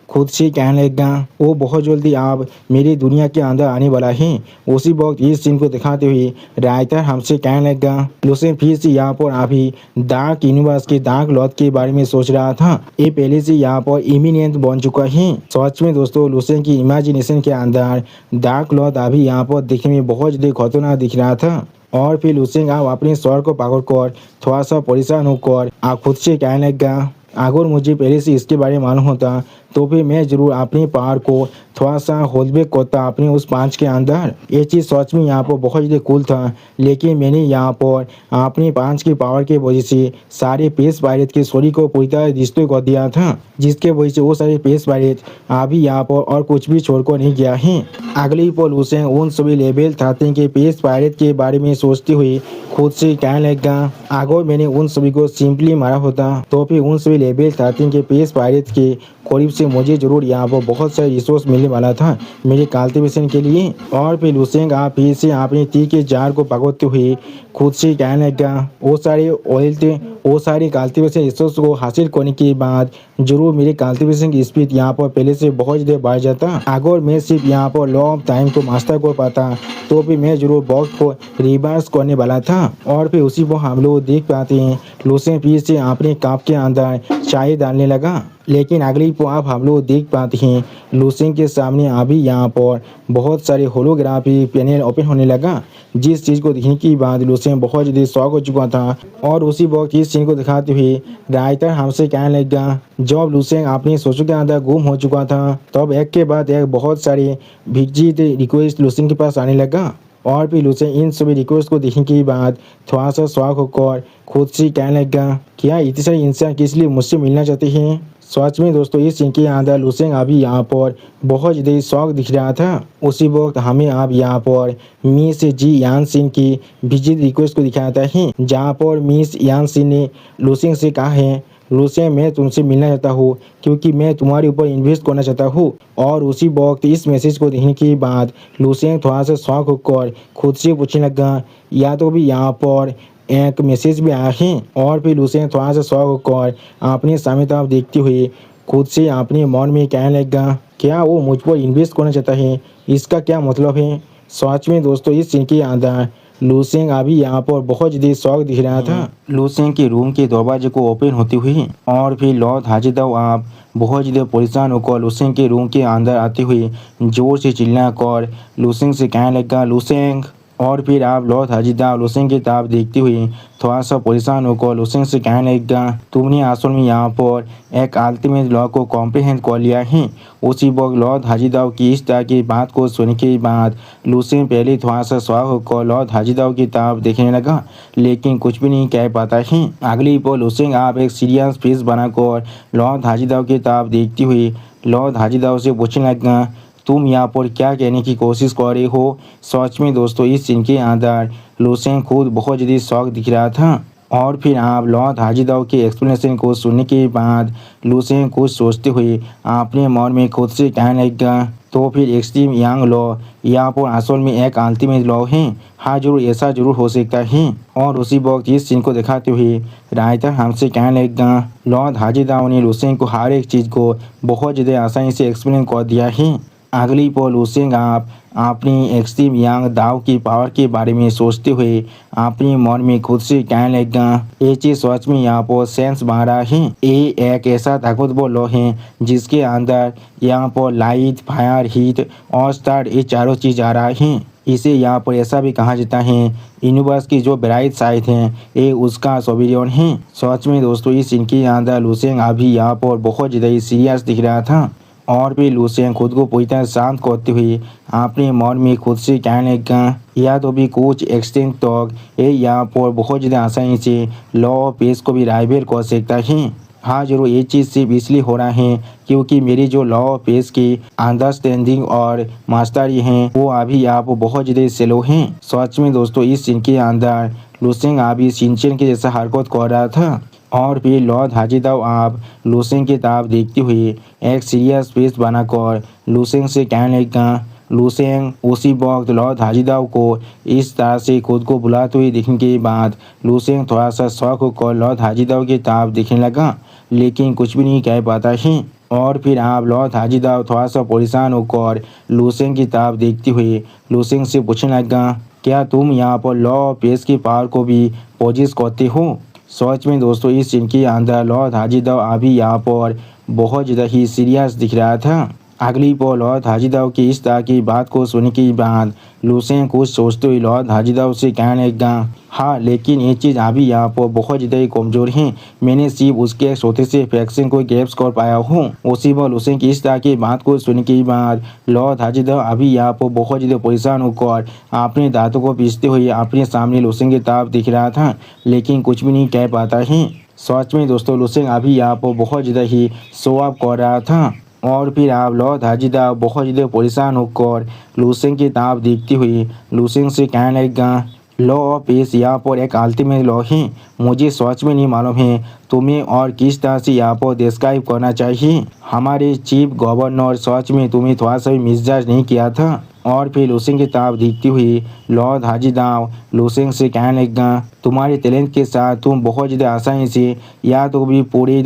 खुद से कहने लगा, वो बहुत जल्दी आप मेरी दुनिया के अंदर आने वाला है। उसी वक्त इस सीन को दिखाते हुए राइटर हमसे कहने लगा, लुसेंग फिर से यहाँ पर अभी डार्क यूनिवर्स के डार्क लॉर्ड के बारे में सोच रहा था। ये पहले से यहाँ पर इमिनेंट बन चुका है। सच में दोस्तों लुसेंग की इमेजिनेशन के अंदर डार्क लॉर्ड अभी यहाँ पर दिखने में बहुत ज़्यादा खतरनाक दिख रहा था। और फिर लुसेंग आप अपने स्वर को पकड़कर थोड़ा सा परेशान होकर आप खुद से कहने लगा, अगर मुझे पहले से इसके बारे में मालूम होता तो फिर मैं जरूर अपनी पावर को थोड़ा सा होल्ड बैक करता अपने उस पांच के अंदर। ये चीज़ सच में यहाँ पर बहुत ज़्यादा कूल था, लेकिन मैंने यहाँ पर अपनी पांच की पावर की वजह से सारे पेस पायरेट के शरीर को पूरी तरह डिस्ट्रॉय कर दिया था, जिसके वजह से वो सारे पेस पायरेट अभी यहाँ पर और कुछ भी छोड़कर नहीं गया है। अगली पर लुसेंग उन सभी लेवल 13 के पेस पायरेट के बारे में सोचते हुए खुद से कहने लगा, अगर मैंने उन सभी को सिंपली मारा होता तो फिर उन सभी लेवल 13 के पेस पायरेट के करीब से मुझे जरूर यहाँ पर बहुत सारे रिसोर्स मिलने वाला था मेरे कल्टीवेशन के लिए। और फिर लुसेंग आप फिर से अपने टी के जार को पकड़ते हुए खुद से कहने लगा, वो सारे ऑयल थे वो सारे कल्टीवेशन रिसोर्स को हासिल करने के बाद जरूर मेरे कल्टीवेशन की स्पीड यहाँ पर पहले से बहुत ज़्यादा बढ़ जाता। अगर मैं सिर्फ यहाँ पर लॉ ऑफ टाइम को मास्टर कर पाता तो भी मैं जरूर वक्त को रिवर्स करने वाला था। और फिर उसी को हम लोग देख पाते हैं लुसेंग फिर से अपने कप के अंदर चाय डालने लगा। लेकिन अगली को आप हम लोग देख पाते हैं लुसेंग के सामने अभी यहाँ पर बहुत सारे होलोग्राफी पैनल ओपन होने लगा, जिस चीज़ को देखने के बाद लुसेंग बहुत ज़्यादा शॉक हो चुका था। और उसी वक्त इस सीन को दिखाते हुए राइटर हमसे कहने लगा, जब लुसेंग अपनी सोचों के अंदर गुम हो चुका था तब एक के बाद एक बहुत सारे भिजिट रिक्वेस्ट लुसेंग के पास आने लगा। और फिर लुसेंग इन सभी रिक्वेस्ट को देखने के बाद थोड़ा सा शॉक होकर खुद से कहने लगा, क्या इतने सारे इंसान किस लिए मुझसे मिलना चाहते हैं। सच में दोस्तों इस सीन के अंदर लुसेंग अभी यहाँ पर बहुत ज़्यादा शौक दिख रहा था। उसी वक्त हमें अब यहाँ पर मिस जी यान सिंह की विजिट रिक्वेस्ट को दिखाता है, जहाँ पर मिस यान सिंह ने लुसेंग से कहा है, लुसेंग मैं तुमसे मिलना चाहता हूँ क्योंकि मैं तुम्हारे ऊपर इन्वेस्ट करना चाहता हूँ। और उसी वक्त इस मैसेज को देखने के बाद लुसेंग थोड़ा सा शौक होकर खुद से पूछने लगा, या तो भी यहाँ पर एक मैसेज भी आया है। और फिर लुसेंग थोड़ा सा शौक होकर अपने सामने तरफ देखते हुए खुद से अपने मन में कहने लगा, क्या वो मुझ पर इन्वेस्ट करना चाहता है, इसका क्या मतलब है। सच में दोस्तों इस सीन के अंदर लुसेंग अभी यहाँ पर बहुत ज़्यादा शौक दिख रहा था। लुसेंग के रूम के दरवाजे को ओपन होते हुए और फिर लॉर्ड हाजिदाव आप बहुत ज़्यादा परेशान होकर लुसेंग के रूम के अंदर आते हुए जोर से चिल्ला कर लुसेंग से कहने लगा, लुसेंग। और फिर आप लॉर्ड हाजिदाव लुसेंग की तरफ देखते हुए थोड़ा सा परेशान होकर लुसेंग से कहने लगा, तुमने असल में यहाँ पर एक अल्टीमेट लॉ को कॉम्प्रिहेंड कर लिया है। उसी वक्त लॉर्ड हाजिदाव की इस तरह की बात को सुनने के बाद लुसेंग पहले थोड़ा सा शॉक होकर लॉर्ड हाजिदाव की तरफ देखने लगा, लेकिन कुछ भी नहीं कह पाता है। अगली पर लुसेंग आप एक सीरियस फेस बनाकर लॉर्ड हाजिदाव की तरफ देखते हुए लॉर्ड हाजिदाव से पूछने लगा, तुम यहाँ पर क्या कहने की कोशिश कर रहे हो। सच में दोस्तों इस सीन के अंदर लुसेंग खुद बहुत ज़्यादा शौक दिख रहा था। और फिर आप लॉर्ड हाजीदाव के एक्सप्लेनेशन को सुनने के बाद लुसेंग कुछ सोचते हुए अपने मन में खुद से कहने लगा, तो फिर एक्सट्रीम यंग लॉ यहाँ पर असल में एक अल्टीमेट लॉ है। हाँ जरूर, ऐसा जरूर हो सकता है। और उसी वक्त इस सीन को दिखाते हुए राइटर हमसे कहने लगा, लॉर्ड हाजीदाव ने लुसेंग को हर एक चीज़ को बहुत ज़्यादा आसानी से एक्सप्लेन कर दिया है। अगली पल लुसेंग आप अपनी एक्सट्रीम यंग दाव की पावर के बारे में सोचते हुए अपने मन में खुद से कहने लगा, ये चीज़ सच में यहाँ पर सेंस बन रहा है। ये एक ऐसा ताकतवर लॉ है जिसके अंदर यहाँ पर लाइट, फायर, हीट और स्टार ये चारों चीज़ आ रहा है। इसे यहाँ पर ऐसा भी कहा जाता है यूनिवर्स की जो ब्राइट साइड है ये उसका सोवेरियन है। सच में दोस्तों इस इनके अंदर लुसेंग अभी यहाँ पर बहुत ज़्यादा सीरियस दिख रहा था। और भी लुसेंग खुद को पूरी तरह शांत करते हुए अपने मन में खुद से कहने लगा, या तो भी कुछ एक्सटेंट तक ये यहाँ पर बहुत ज़्यादा आसानी से लॉ ऑफ पेस को भी राइवल कर सकता है। हाँ जरूर, ये चीज़ सिर्फ इसलिए हो रहा है क्योंकि मेरी जो लॉ ऑफ पेस की अंडरस्टैंडिंग और मास्टरी हैं वो अभी यहाँ पर बहुत ज़्यादा स्लो हैं। सच में दोस्तों इस सीन के अंदर लुसेंग अभी शिनचैन के जैसा हरकत कर रहा था। और फिर लॉर्ड हाजीदाव आप लुसेंग की तरफ देखते हुए एक सीरियस फेस बनाकर लुसेंग से कहने लगा। लुसेंग उसी वक्त लॉर्ड हाजीदाव को इस तरह से खुद को बुलाते हुए देखने के बाद लुसेंग थोड़ा सा शौक होकर लॉर्ड हाजीदाव की तरफ देखने लगा, लेकिन कुछ भी नहीं कह पाता है। और फिर आप लॉर्ड हाजीदाव थोड़ा सा परेशान होकर लुसेंग की तरफ देखते हुए लुसेंग से पूछने लगा, क्या तुम यहाँ पर लॉ ऑफ पेस की पावर को भी पोजेस करते हो। सच में दोस्तों इस सीन के अंदर लॉर्ड हाजीदाव अभी यहाँ पर बहुत ज़्यादा ही सीरियस दिख रहा था। अगली पल लॉर्ड हाजीदाव की इस तरह की बात को सुनने के बाद लुसेंग कुछ सोचते हुए लॉर्ड हाजीदाव से कहने लगा, हाँ लेकिन ये चीज़ अभी यहाँ पर बहुत ज़्यादा ही कमज़ोर है। मैंने सिर्फ उसके एक छोटे से फैक्शन को ग्रैप्स कर पाया हूँ। उसी पर लुसेंग की इस तरह की बात को सुनने के बाद लॉर्ड हाजीदाव अभी यहाँ पर बहुत ज़्यादा परेशान होकर अपने दांतों को पीसते हुए अपने सामने लुसेंग की तरफ दिख रहा था, लेकिन कुछ भी नहीं कह पाता है। सच में दोस्तों लुसेंग अभी यहाँ पर बहुत ज़्यादा ही शो ऑफ कर रहा था। और फिर आप लॉर्ड हाजीदाव बहुत ज़्यादा परेशान होकर लुसेंग की तरफ देखते हुए लुसेंग से कहने लगा, लॉ ऑफ पेस यहाँ पर एक अल्टीमेट लॉ है। मुझे सच में नहीं मालूम है तुम्हें और किस तरह से यहाँ पर डिस्क्राइब करना चाहिए। हमारे चीफ गवर्नर सच में तुम्हें थोड़ा सा भी मिसजाज नहीं किया था। और फिर लुसेंग की तरफ देखते हुए लॉर्ड हाजीदाव लुसेंग से कहने लगा, तुम्हारे टैलेंट के साथ तुम बहुत ज़्यादा आसानी से या तो भी पूरे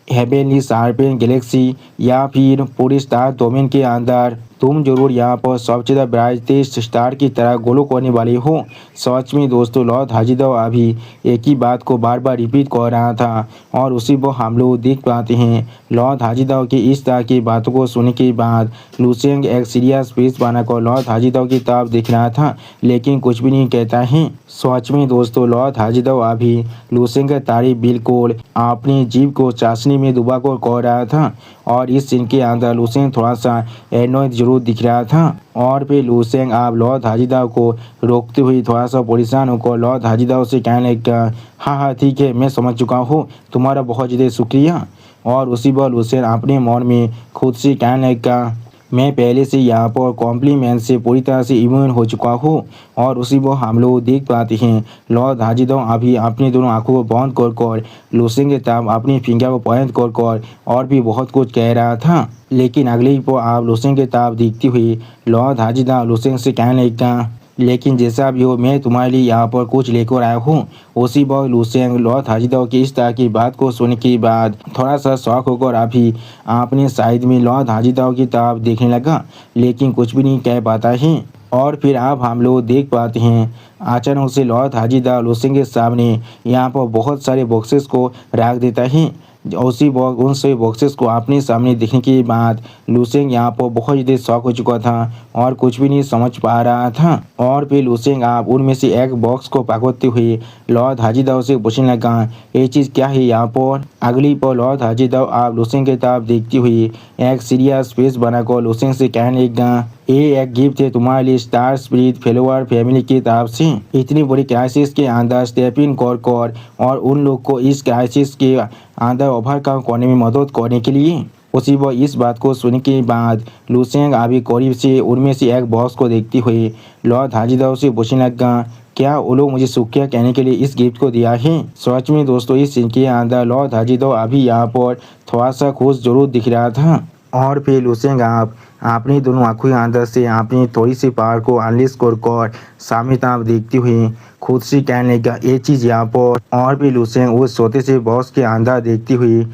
हेवेनली शार्पेन गैलेक्सी या फिर पूरे स्टार डोमेन के अंदर तुम जरूर यहाँ पर सबसे ज़्यादा ब्राइटेस्ट स्टार की तरह ग्लो करने वाले हो। सच में दोस्तों लॉर्ड हाजीदाव अभी एक ही बात को बार बार रिपीट कर रहा था। और उसी पर हम लोग देख पाते हैं लॉर्ड हाजीदाव की इस तरह की बातों को सुनने के बाद लुसेंग एक सीरियस फेस बनाकर लॉर्ड हाजीदाव की तरफ देख रहा था, लेकिन कुछ भी नहीं कहता है। सच में दोस्तों लॉर्ड हाजीदाव अभी लुसेंग की तारीफ बिल्कुल अपनी जीभ को चाशनी में डुबा कर कर रहा था। और इस सीन के अंदर लुसेंग थोड़ा सा एनोयड जरूर दिख रहा था। और फिर लुसेंग आप लॉर्ड हाजीदाव को रोकते हुए थोड़ा सा परेशान होकर लॉर्ड हाजीदाव से कहने लगा, हाँ ठीक है मैं समझ चुका हूँ, तुम्हारा बहुत ज़्यादा शुक्रिया। और उसी पर लुसेंग अपने मन में खुद से कहने लगा, मैं पहले से यहाँ पर कॉम्प्लीमेंट से पूरी तरह से इम्यून हो चुका हूँ। और उसी को हम लोग देख पाते हैं लॉर्ड हाजीदाव अभी अपनी दोनों आंखों को बंद कर लुसेंग के तरफ अपनी फिंगर को पॉइंट कर और भी बहुत कुछ कह रहा था। लेकिन अगले पर आप लुसेंग के तरफ देखते हुए लॉर्ड हाजीदाव लुसेंग से कहने लगा, लेकिन जैसा भी हो मैं तुम्हारे लिए यहाँ पर कुछ लेकर आया हूँ। उसी वक्त लुसेंग लॉर्ड हाजीदाव की इस तरह की बात को सुनने के बाद थोड़ा सा शौक होकर अभी अपने साइड में लॉर्ड हाजीदाव की तरफ देखने लगा, लेकिन कुछ भी नहीं कह पाता है। और फिर आप हम लोग देख पाते हैं अचानक से लॉर्ड हाजीदाव लुसेंग के सामने यहाँ पर बहुत सारे बॉक्सेस को रख देता है। उसी उन सभी बॉक्सेस को अपने सामने देखने के बाद लुसेंग यहाँ पर बहुत ज़्यादा शॉक हो चुका था और कुछ भी नहीं समझ पा रहा था। और फिर लुसेंग आप उनमें से एक बॉक्स को पकड़ते हुए लॉर्ड हाजीदाव से पूछने लगा, ये चीज़ क्या है यहाँ पर। अगली पर लॉर्ड हाजीदाव आप लुसेंग की तरफ देखते हुए एक सीरियस फेस बनाकर लुसेंग से कहने लगा, ये एक गिफ्ट है तुम्हारे लिए स्टार स्पिरिट फेलोवर फैमिली की तरफ से। इतनी बड़ी क्राइसिस के अंदर स्टेप इन कर और उन लोग को इस क्राइसिस के अंदर ओवरकम करने में मदद करने के लिए। उसी वक्त इस बात को सुनने के बाद लूसेंग अभी करीब से उनमें से एक बॉक्स को देखते हुए लॉर्ड हाजिदाओ से पूछने लगा, क्या वो लोग मुझे शुक्रिया कहने के लिए इस गिफ्ट को दिया है। सच में दोस्तों इस सीन के अंदर लॉर्ड हाजिदाओ अभी यहाँ पर थोड़ा सा खुश जरूर दिख रहा था। और फिर लूसेंग आप अपनी दोनों आंखों के अंदर से अपनी थोड़ी सी पावर को अनलिश कर सामने तरफ देखती हुई खुद से कहने लगा ये चीज़ यहाँ पर। और भी लूसेंग उस छोटे से बॉक्स के अंदर देखती हुई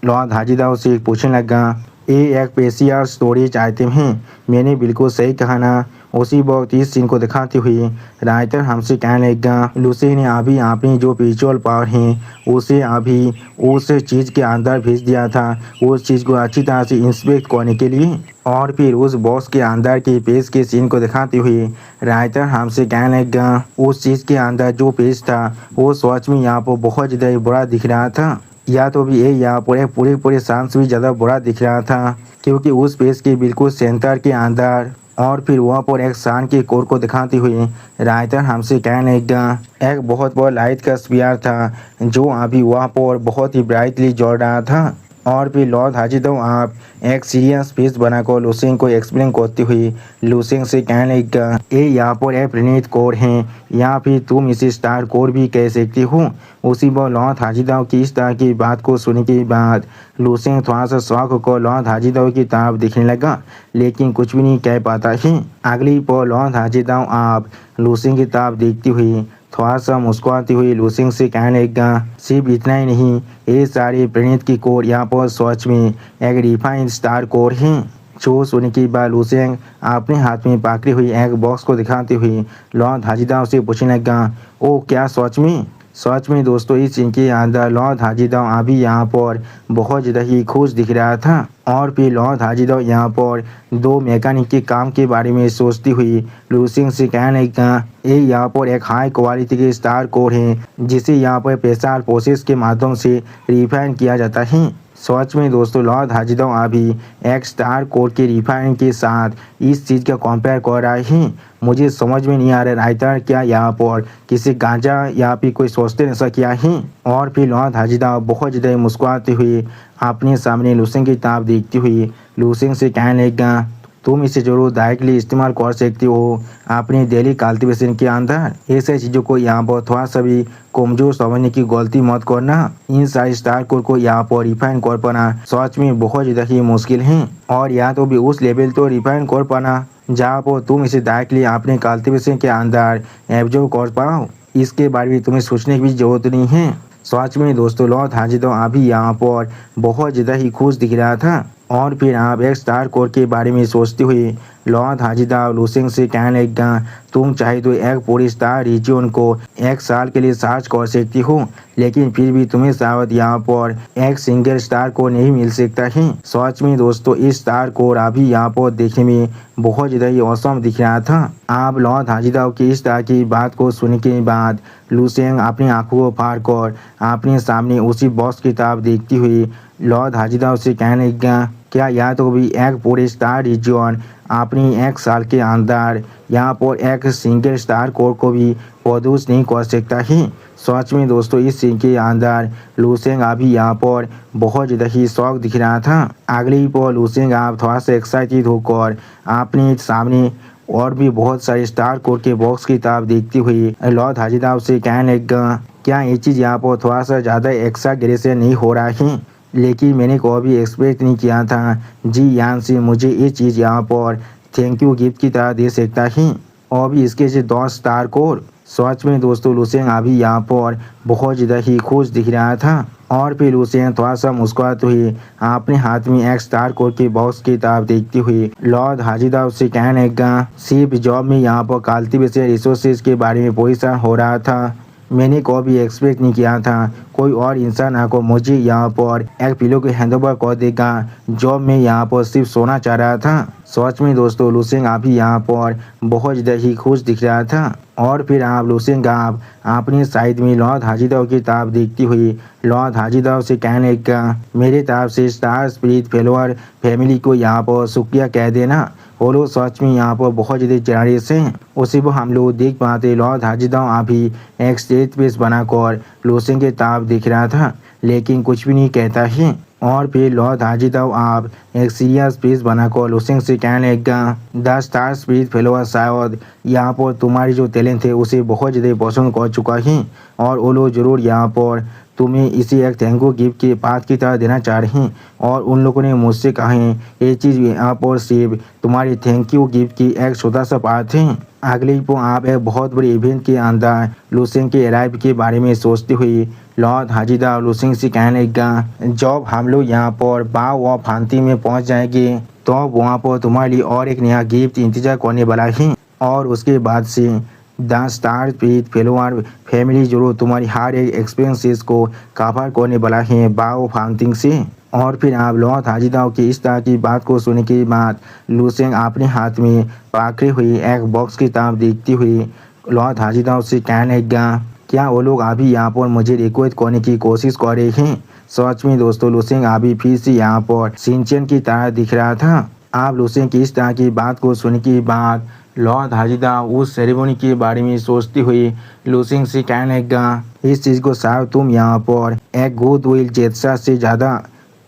लॉर्ड हाजिदाओ से पूछने लगा, ये एक पेशियर स्टोरेज आइटम है, मैंने बिल्कुल सही कहा ना। उसी वक्त इस सीन को दिखाते हुए राइटर हमसे कहने लगा, लूसी ने अभी अपनी जो स्पिरिचुअल पावर है उसे अभी उस चीज़ के अंदर भेज दिया था, उस चीज़ को अच्छी तरह से इंस्पेक्ट करने के लिए। और फिर उस बॉक्स के अंदर के पेज के सीन को दिखाते हुए राइटर हमसे कहने लगा, उस चीज़ के अंदर जो पेज था वो सच में यहाँ पर बहुत ज़्यादा बड़ा दिख रहा था, या तो भी ये यहाँ पर पूरे शाम से भी ज़्यादा बड़ा दिख रहा था, क्योंकि उस पेज के बिल्कुल सेंटर के अंदर। और फिर वहाँ पर एक सान के कोर को दिखाते हुए राइटर हमसे कहने लगा, एक बहुत बड़ा लाइट का स्फीयर था जो अभी वहाँ पर बहुत ही ब्राइटली जल रहा था। और फिर लॉर्ड हाजिदाओ आप एक सीरियस फेस बनाकर लूसेंग को एक्सप्लेन करते हुए लूसेंग से कहने लगा, ये यहाँ पर एक प्लेनेट कोर है, या फिर तुम इसे स्टार कोर भी कह सकते हो। उसी पर लॉर्ड हाजिदाओ की इस तरह की बात को सुनने के बाद लूसेंग थोड़ा सा शौक होकर लॉर्ड हाजिदाओ की तरफ देखने लगा, लेकिन कुछ भी नहीं कह पाता है। अगली पर लॉर्ड हाजिदाओ आप लूसेंग की तरफ देखती हुई थोड़ा सा मुस्कुराती हुई लूसेंग से कहने लगा, सिर्फ इतना ही नहीं, ये सारे प्लेनेट की कोर यहाँ पर सच में एक रिफाइंड स्टार कोर है। जो सुनने के बाद लूसेंग अपने हाथ में पकड़ी हुई एक बॉक्स को दिखाते हुए लॉर्ड हाजिदाओ से पूछने लगा, ओ क्या सच में। सच में दोस्तों इस सीन के अंदर लॉर्ड हाजिदाओ अभी यहाँ पर बहुत ज़्यादा ही खुश दिख रहा था। और फिर लॉर्ड हाजिदाओ यहाँ पर दो मैकेनिक के काम के बारे में सोचती हुई लूसेंग से कहने लगा, ये यहाँ पर एक हाई क्वालिटी के स्टार कोर है जिसे यहाँ पर स्पेशल प्रोसेस के माध्यम से रिफाइन किया जाता है। सच में दोस्तों लॉर्ड हाजिदाओ अभी एक स्टार कोर के रिफाइन के साथ इस चीज़ का कंपेयर कर रहा है। मुझे समझ में नहीं आ रहा राइटर क्या यहाँ पर किसी गांजा या फिर कोई सोचते ऐसा किया है। और फिर लॉर्ड हाजिदाओ बहुत ज़्यादा मुस्कुराते हुए अपने सामने लूसेंग की तरफ देखती हुई लूसेंग से कहने लगा, तुम इसे जरूर डायरेक्टली इस्तेमाल कर सकती हो अपनी डेली कल्टीवेशन के अंदर। ऐसे चीज़ों को यहाँ पर थोड़ा सा भी कमजोर समझने की गलती मत करना। इन सारे स्टार कोर को यहाँ पर रिफाइन कर पाना सच में बहुत ज़्यादा ही मुश्किल है, और यहाँ तो भी उस लेवल तो रिफाइन कर पाना जहाँ पर तुम इसे डायरेक्टली अपने कल्टीवेशन के अंदर एब्जॉर्ब कर पाओ। इसके बारे में तुम्हें सोचने की भी जरूरत नहीं है। सच में दोस्तों लॉर्ड हाजिदाओ अभी यहाँ पर बहुत ज़्यादा ही खुश दिख रहा था। और फिर आप एक स्टार कोर के बारे में सोचते हुए लॉर्ड हाजिदाओ लूसेंग से कहने लगा, तुम चाहे तो एक पूरी स्टार रीजन को एक साल के लिए सर्च कर सकती हो, लेकिन फिर भी तुम्हें शायद यहाँ पर एक सिंगल स्टार कोर नहीं मिल सकता है। सच में दोस्तों इस स्टार कोर अभी यहाँ पर देखने में बहुत ज़्यादा ही औसम दिख रहा था। आप लॉर्ड हाजिदाओ की इस तरह की बात को सुनने के बाद लूसेंग अपनी आंखों को फाड़ कर अपने सामने उसी बॉक्स की तरफ देखती हुई लॉर्ड हाजिदाओ से कहने लगा, क्या या तो भी एक पूरे स्टार रीजन अपनी एक साल के अंदर यहाँ पर एक सिंगल स्टार कोर को भी प्रोड्यूस नहीं कर सकता है। सच में दोस्तों इस सीन के अंदर लूसेंग अभी यहाँ पर बहुत ज़्यादा ही शौक दिख रहा था। अगली पर लूसेंग आप थोड़ा सा एक्साइटेड होकर अपने सामने और भी बहुत सारे स्टार कोर के बॉक्स की तरफ देखती हुई लॉर्ड हाजिदाओ से कहने लगा, क्या ये चीज़ यहाँ पर थोड़ा सा ज़्यादा एक्साग्रेशन नहीं हो रहा है, लेकिन मैंने कभी एक्सपेक्ट नहीं किया था जी यान से मुझे ये चीज़ यहाँ पर थैंक यू गिफ्ट की तरह दे सकता है, और भी इसके से 10 स्टार कोर। सच में दोस्तों लूसेंग अभी यहाँ पर बहुत ज़्यादा ही खुश दिख रहा था। और फिर लूसेंग थोड़ा सा मुस्कुराते हुए अपने हाथ में एक स्टार कोर के बॉक्स की तरफ देखती हुई लॉर्ड हाजिदाओ से कहने लगा, सिर्फ जॉब में यहाँ पर कल्टीवेशन रिसोर्सेज के बारे में पोजीशन हो रहा था, मैंने कभी एक्सपेक्ट नहीं किया था कोई और इंसान आकर मुझे यहाँ पर एक पिलो के हैंडओवर कर देगा, जॉब में यहाँ पर सिर्फ सोना चाह रहा था। सच में दोस्तों लूसेंग अभी यहाँ पर बहुत ज़्यादा ही खुश दिख रहा था। और फिर आप लूसेंग आप अपने साइड में लॉर्ड हाजिदाओ की तरफ देखती हुई लॉर्ड हाजिदाओ से कहने लगा, मेरे तरफ से स्टार स्पिरिट फेलोअर फैमिली को यहाँ पर शुक्रिया कह देना, वो लोग सच में यहाँ पर बहुत ज़्यादा जेनरस हैं। उसी पर हम लोग देख पाते लॉर्ड हाजिदाओ अभी एक स्टेज पेस बनाकर लूसेंग के तरफ दिख रहा था, लेकिन कुछ भी नहीं कहता है। और फिर लॉर्ड हाजिदाव आप एक सीरियस पीस बनाकर लुसेंग से कहने लगा, द स्टार स्पिरिट फेलोअर शायद यहाँ पर तुम्हारी जो टैलेंट है उसे बहुत ज़्यादा पसंद कर चुका है और वो लोग ज़रूर यहाँ पर तुम्हें इसी एक थैंक यू गिफ्ट के पार्ट की तरह देना चाह रहे हैं। और उन लोगों ने मुझसे कहा है ये चीज़ यहाँ पर सिर्फ तुम्हारी थैंक यू गिफ्ट की एक छोटा सा पार्ट है। अगले को आप एक बहुत बड़े इवेंट के अंदर लुसेंग के अराइव के बारे में सोचते हुए लॉर्ड हाजिदा लुसेंग से कहने लगा, जब हम लोग यहाँ पर बाव और फांती में पहुँच जाएंगे तो वहाँ पर तुम्हारे लिए और एक नया गिफ्ट इंतजार करने वाला है और उसके बाद से द स्टार स्पिरिट फेलोअर फैमिली जरूर तुम्हारी हर एक एक्सपीरियंसेस को कवर करने वाला है बाव फांतिंग से। और फिर आप लॉर्ड हाजिदाव की इस तरह की बात को सुनने के बाद लुसेंग अपने हाथ में पकड़े हुए एक बॉक्स की तरफ देखती हुई लॉर्ड हाजिदाव से कहने लगा, क्या वो लोग अभी यहाँ पर मुझे रिक्वेस्ट करने की कोशिश कर रहे हैं? सच में दोस्तों लुसेंग अभी फिर से यहाँ पर सिंचन की तरह दिख रहा था। आप लुसेंग की इस तरह की बात को सुनने के बाद लॉर्ड हाजिदाव उस सेरेमनी के बारे में सोचती हुई लुसेंग से कहने लगा, इस चीज़ को शायद तुम यहाँ पर एक गुड विल जेस्चर से ज़्यादा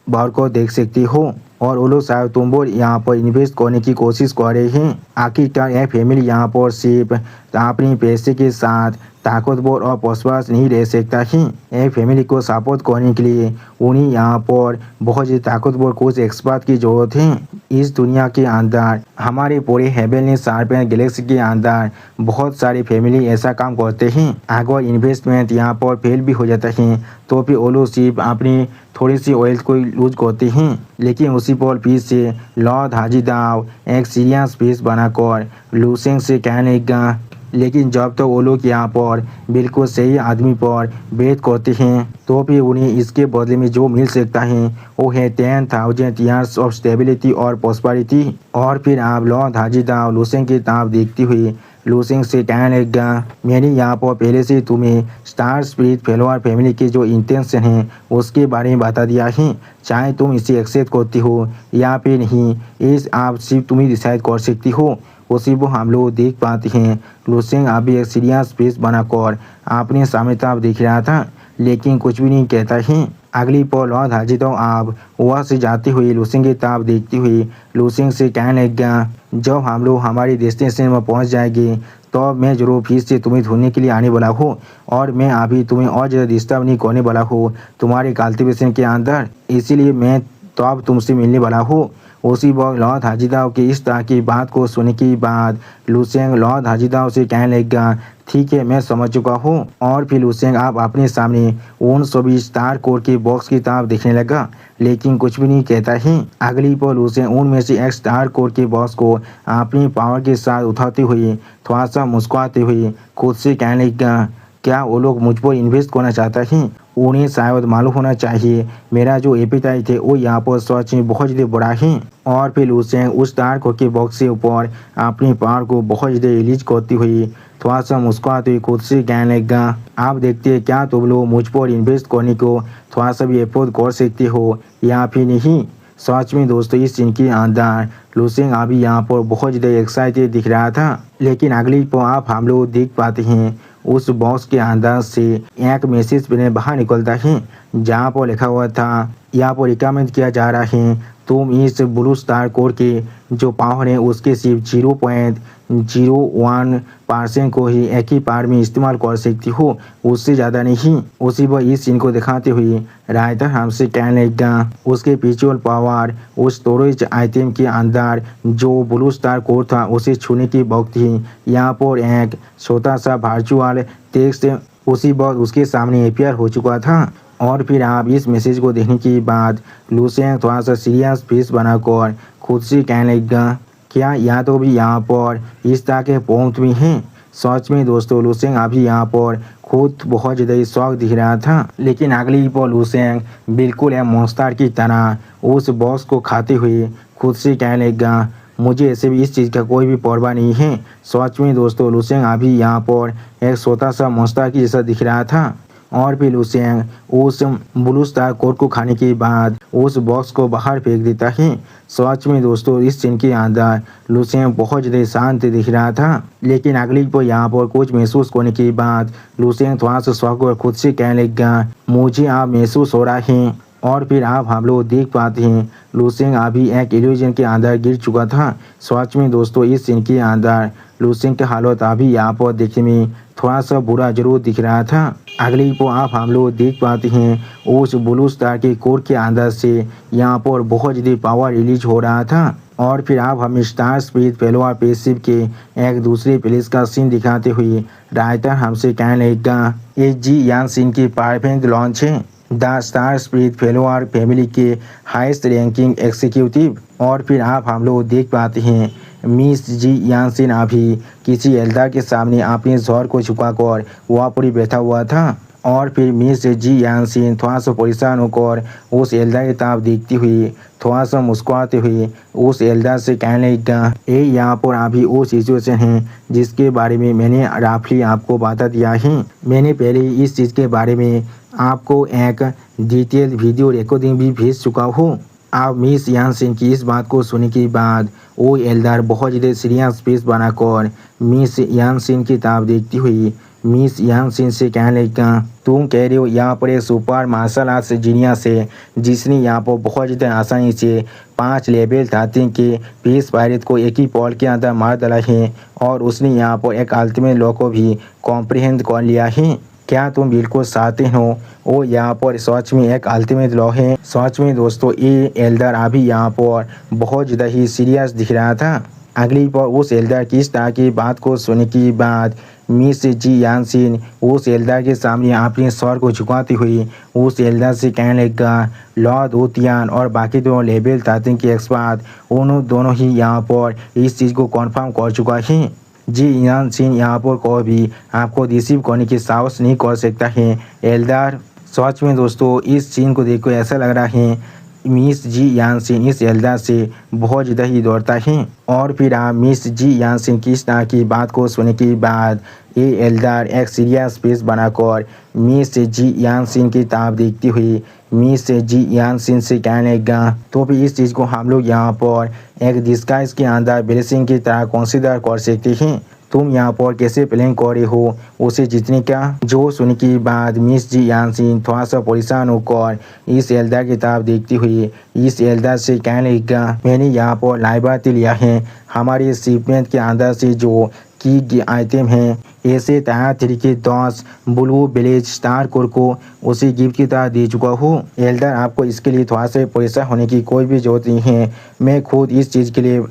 बार को देख सकती हो और वो लोग शायद तुम पर यहाँ पर इन्वेस्ट करने की कोशिश कर रहे हैं। आखिरकार यह फैमिली यहाँ पर सिर्फ अपने पैसे के साथ ताकतवर और पॉस्परस नहीं रह सकता है। यह फैमिली को सपोर्ट करने के लिए उन्हें यहाँ पर बहुत ही ताकतवर कुछ एक्सपर्ट की जरूरत है। इस दुनिया के अंदर हमारे पूरे हेवनली शार्पेन गैलेक्सी के अंदर बहुत सारी फैमिली ऐसा काम करते हैं। अगर इन्वेस्टमेंट यहाँ पर फेल भी हो जाता है तो फिर वो लोग सिर्फ अपनी थोड़ी सी ऑयल को लूज करते हैं। लेकिन उसी पर फिर से लॉर्ड हाजिदाव एक सीरियस पीस बनाकर लुसेंग से कहने लगा, लेकिन जब तक वो लोग यहाँ पर बिल्कुल सही आदमी पर बेट करते हैं तो फिर उन्हें इसके बदले में जो मिल सकता है वो है 10,000 ईयर्स ऑफ स्टेबिलिटी और प्रॉस्पेरिटी। और फिर आप लॉर्ड हाजिदाव लुसेंग की तरफ देखते हुए लुसेंग से कहने लगा, मैंने यहाँ पर पहले से तुम्हें स्टार स्पिरिट फेलोअर फैमिली के जो इंटेंशन हैं उसके बारे में बता दिया है। चाहे तुम इसे एक्सेप्ट करती हो या फिर नहीं, इस आप सिर्फ तुम्हें डिसाइड कर सकती हो। उसी को हम लोग देख पाते हैं लुसेंग अभी एक सीरियस फेस बनाकर अपने सामने तरफ देख रहा था लेकिन कुछ भी नहीं कहता है। अगली पर लॉर्ड हाजिदाव आप वहाँ से जाते हुए लुसेंग की तरफ देखती हुई लुसेंग से कहने लगा, जब हम लोग हमारे डेस्टिनेशन में पहुँच जाएंगे तो मैं जरूर फिर से तुम्हें ढूंढने के लिए आने वाला हूँ और मैं अभी तुम्हें और ज़्यादा डिस्टर्ब नहीं करने वाला हूँ तुम्हारे कल्टिवेशन के अंदर, इसीलिए मैं तो अब तुमसे मिलने वाला हूँ। उसी वक्त लॉर्ड हाजिदाव की इस तरह की बात को सुनने के बाद लुसेंग लॉर्ड हाजिदाव से कहने लगा, ठीक है मैं समझ चुका हूँ। और फिर लुसेंग आप अपने सामने उन सभी स्टार कोड के बॉक्स की तरफ देखने लगा लेकिन कुछ भी नहीं कहता है। अगली पर लुसेंग उनमें से एक स्टार कोड के बॉक्स को अपनी पावर के साथ उठाते हुए थोड़ा सा मुस्कुराते हुए खुद से कहने लगा, क्या वो लोग मुझ पर इन्वेस्ट करना चाहता है? उन्हें शायद मालूम होना चाहिए मेरा जो एपेटाइट है वो यहाँ पर सच में बहुत ज़्यादा बड़ा है। और फिर लुसेंग उस स्टार कोड के बॉक्स से ऊपर अपनी पावर को बहुत ज़्यादा रिलीज करती हुई थोड़ा सा मुस्कुराते हुए खुद से कहने लगा, आप देखते हैं क्या तुम लोग मुझ पर इन्वेस्ट करने को थोड़ा सा भी एफोर्ड कर सकते हो या फिर नहीं? सच में दोस्तों इस सीन के अंदर लुसेंग अभी यहाँ पर बहुत ज़्यादा एक्साइटेड दिख रहा था। लेकिन अगली पर आप हम लोग देख पाते हैं उस बॉक्स के अंदर से एक मैसेज पहले बाहर निकलता है जहाँ पर लिखा हुआ था, यहाँ पर रिकमेंड किया जा रहा है तुम इस ब्लू स्टार कोड के जो पावर है उसके सिर्फ 0.01% को ही एक ही पार में इस्तेमाल कर सकती हो, उससे ज़्यादा नहीं। उसी पर इस सीन को दिखाते हुए राइटर हमसे कहने लगा, उसके पिछुअल पावर उस स्टोरेज आइटम के अंदर जो ब्लू स्टार कोड था उसे छूने की वक्त ही यहाँ पर एक छोटा सा वर्चुअल टेक्स्ट उसी वक्त उसके सामने अपियर हो चुका था। और फिर आप इस मैसेज को देखने के बाद लुसेंग थोड़ा सा सीरियस फेस बनाकर खुद से कहने लगा, क्या या तो भी यहाँ पर इस तरह के पॉइंट भी हैं? सच में दोस्तों लुसेंग अभी यहाँ पर खुद बहुत ज़्यादा शौक दिख रहा था। लेकिन अगली पर लुसेंग बिल्कुल एक मॉन्स्टर की तरह उस बॉक्स को खाते हुए खुद से कहने लगा, मुझे ऐसे भी इस चीज़ का कोई भी परवाह नहीं है। सच में दोस्तों लुसेंग अभी यहाँ पर एक छोटा सा मॉन्स्टर की जैसा दिख रहा था। और फिर लुसेंग उस ब्लू स्टार कोड को खाने के बाद उस बॉक्स को बाहर फेंक देता है। सच में दोस्तों इस सीन के अंदर लुसेंग बहुत ज़्यादा शांत दिख रहा था। लेकिन अगली पर यहाँ पर कुछ महसूस करने के बाद लुसेंग थोड़ा सा शौक और खुद से कहने लगा, मुझे आप महसूस हो रहा है और फिर आप हम लोग देख पाते हैं लूसेंग अभी एक इल्यूजन के अंदर गिर चुका था। सच में दोस्तों इस सीन के अंदर लूसेंग की हालत अभी यहाँ पर देखने में थोड़ा सा बुरा जरूर दिख रहा था। अगली को आप हम लोग देख पाते हैं उस ब्लू स्टार के कोर के अंदर से यहाँ पर बहुत ज़्यादा पावर रिलीज हो रहा था। और फिर आप हम स्टार स्पीड फेलोअर पेसिव के एक दूसरे प्लेस का सीन दिखाते हुए राइटर हमसे कहने लगा ये जी यान सीन की परफेक्ट लॉन्च है द स्टार स्पीड फेलोअर फैमिली के हाईएस्ट रैंकिंग एग्जीक्यूटिव। और फिर आप हम लोग देख पाते हैं मिस जी यानसिन अभी किसी एल्डर के सामने अपने जोर को झुकाकर वहाँ पर बैठा हुआ था। और फिर मिस जी यानसिन थोड़ा सा परेशान होकर उस एल्डर की तरफ देखती हुई थोड़ा सा मुस्कुराते हुए उस एल्डर से कहने लगा ये यहाँ पर अभी वो सिचुएशन है जिसके बारे में मैंने रफली आपको बता दिया है। मैंने पहले इस चीज़ के बारे में आपको एक डिटेल वीडियो रिकॉर्डिंग भी भेज चुका हूँ। अब मिस यानसिन की इस बात को सुनने के बाद वो एल्डर बहुत ज़्यादा सीरियस फेस बनाकर मिस यानसिन की तरफ देखती हुई मिस यानसिन से कहने लगा तुम कह रहे हो यहाँ पर एक सुपर मार्शल आर्ट्स जीनियस है जिसने यहाँ पर बहुत ज़्यादा आसानी से 5 लेवल 13 के पीस पायरेट को एक ही पॉल के अंदर मार डाला है और उसने यहाँ पर एक अल्टीमेट लॉ को भी कॉम्प्रिहेंड कर लिया है। क्या तुम बिल्कुल चाहते हो वो यहाँ पर सच में एक अल्टीमेट लॉ है। सच में दोस्तों ये एल्डर अभी यहाँ पर बहुत ज़्यादा ही सीरियस दिख रहा था। अगली पर उस एल्डर की इस तरह की बात को सुनने के बाद मिस जी यानसिन उस एल्डर के सामने अपने सर को झुकाती हुई उस एल्डर से कहने लगा लॉर्ड ओतियान और बाकी दोनों लेवल 13 के एक्सपर्ट उन्होंने दोनों ही यहाँ पर इस चीज़ को कन्फर्म कर चुका है। जी यानसिन यहाँ पर कोई भी आपको रिसीव करने की साहस नहीं कर सकता है एल्डर। सच में दोस्तों इस सीन को देखकर ऐसा लग रहा है मिस जी यानसिन इस एल्डर से बहुत ज़्यादा ही दौड़ता है। और फिर आप मिस जी यानसिन की इस तरह की बात को सुनने के बाद ये एल्डर एक सीरियस फेस बनाकर मिस जी यानसिन की तरफ देखती हुई मिस जी यानसिन से कहने लगा तो भी इस चीज़ को हम लोग यहाँ पर एक डिस्गाइज के अंदर ब्लेसिंग की तरह कंसीडर कर सकते हैं। तुम यहाँ पर कैसे प्लान कर रहे हो उसे जीतने का। जो सुनने के बाद मिस जी यानसिन थोड़ा सा परेशान होकर इस एल्डर की तरफ देखती हुई इस एल्डर से कहने लगा मैंने यहाँ पर लाइबिलिटी लिया है हमारे शिपमेंट के अंदर से जो की आइटम है ऐसे तैयार तरीके 10 ब्लू विलेज स्टार कोर को उसी गिफ्ट की तरह दे चुका हूँ। एल्डर आपको इसके लिए थोड़ा सा परेशान होने की कोई भी जरूरत नहीं है, मैं खुद इस चीज़ के लिए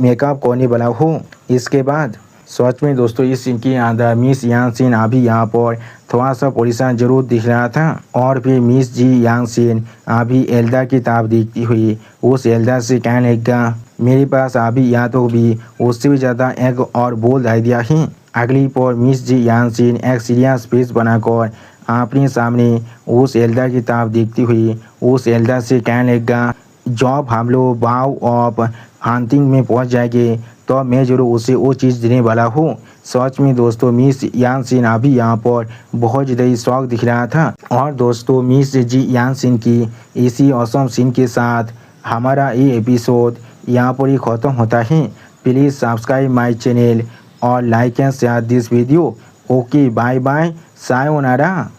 मेकअप करने वाला हूँ। इसके बाद सच में दोस्तों इस सीन के अंदर मिस यानसिन अभी यहाँ पर थोड़ा सा परेशान जरूर दिख रहा था। और फिर मिस जी यानसिन अभी एल्डर की तरफ देखती हुई उस एल्डर से कहने लगा मेरे पास अभी या तो भी उससे भी ज़्यादा एक और बोल्ड आइडिया है। अगली पर मिस जी यानसिन एक सीरियस फेस बनाकर अपने सामने उस एल्डर की तरफ देखती हुई उस एल्डर से कहने लगा जब हम लोग वाव ऑफ हंटिंग में पहुंच जाएंगे तो मैं जरूर उसे वो चीज़ देने वाला हूँ। सच में दोस्तों मिस यानसिन अभी यहाँ पर बहुत ज़्यादा ही शौक दिख रहा था। और दोस्तों मिस जी यानसिन की इसी ऑसम सीन के साथ हमारा ये एपिसोड यहाँ पर ही ख़त्म होता है। प्लीज़ सब्सक्राइब माय चैनल और like and share this video. Okay bye bye sayonara.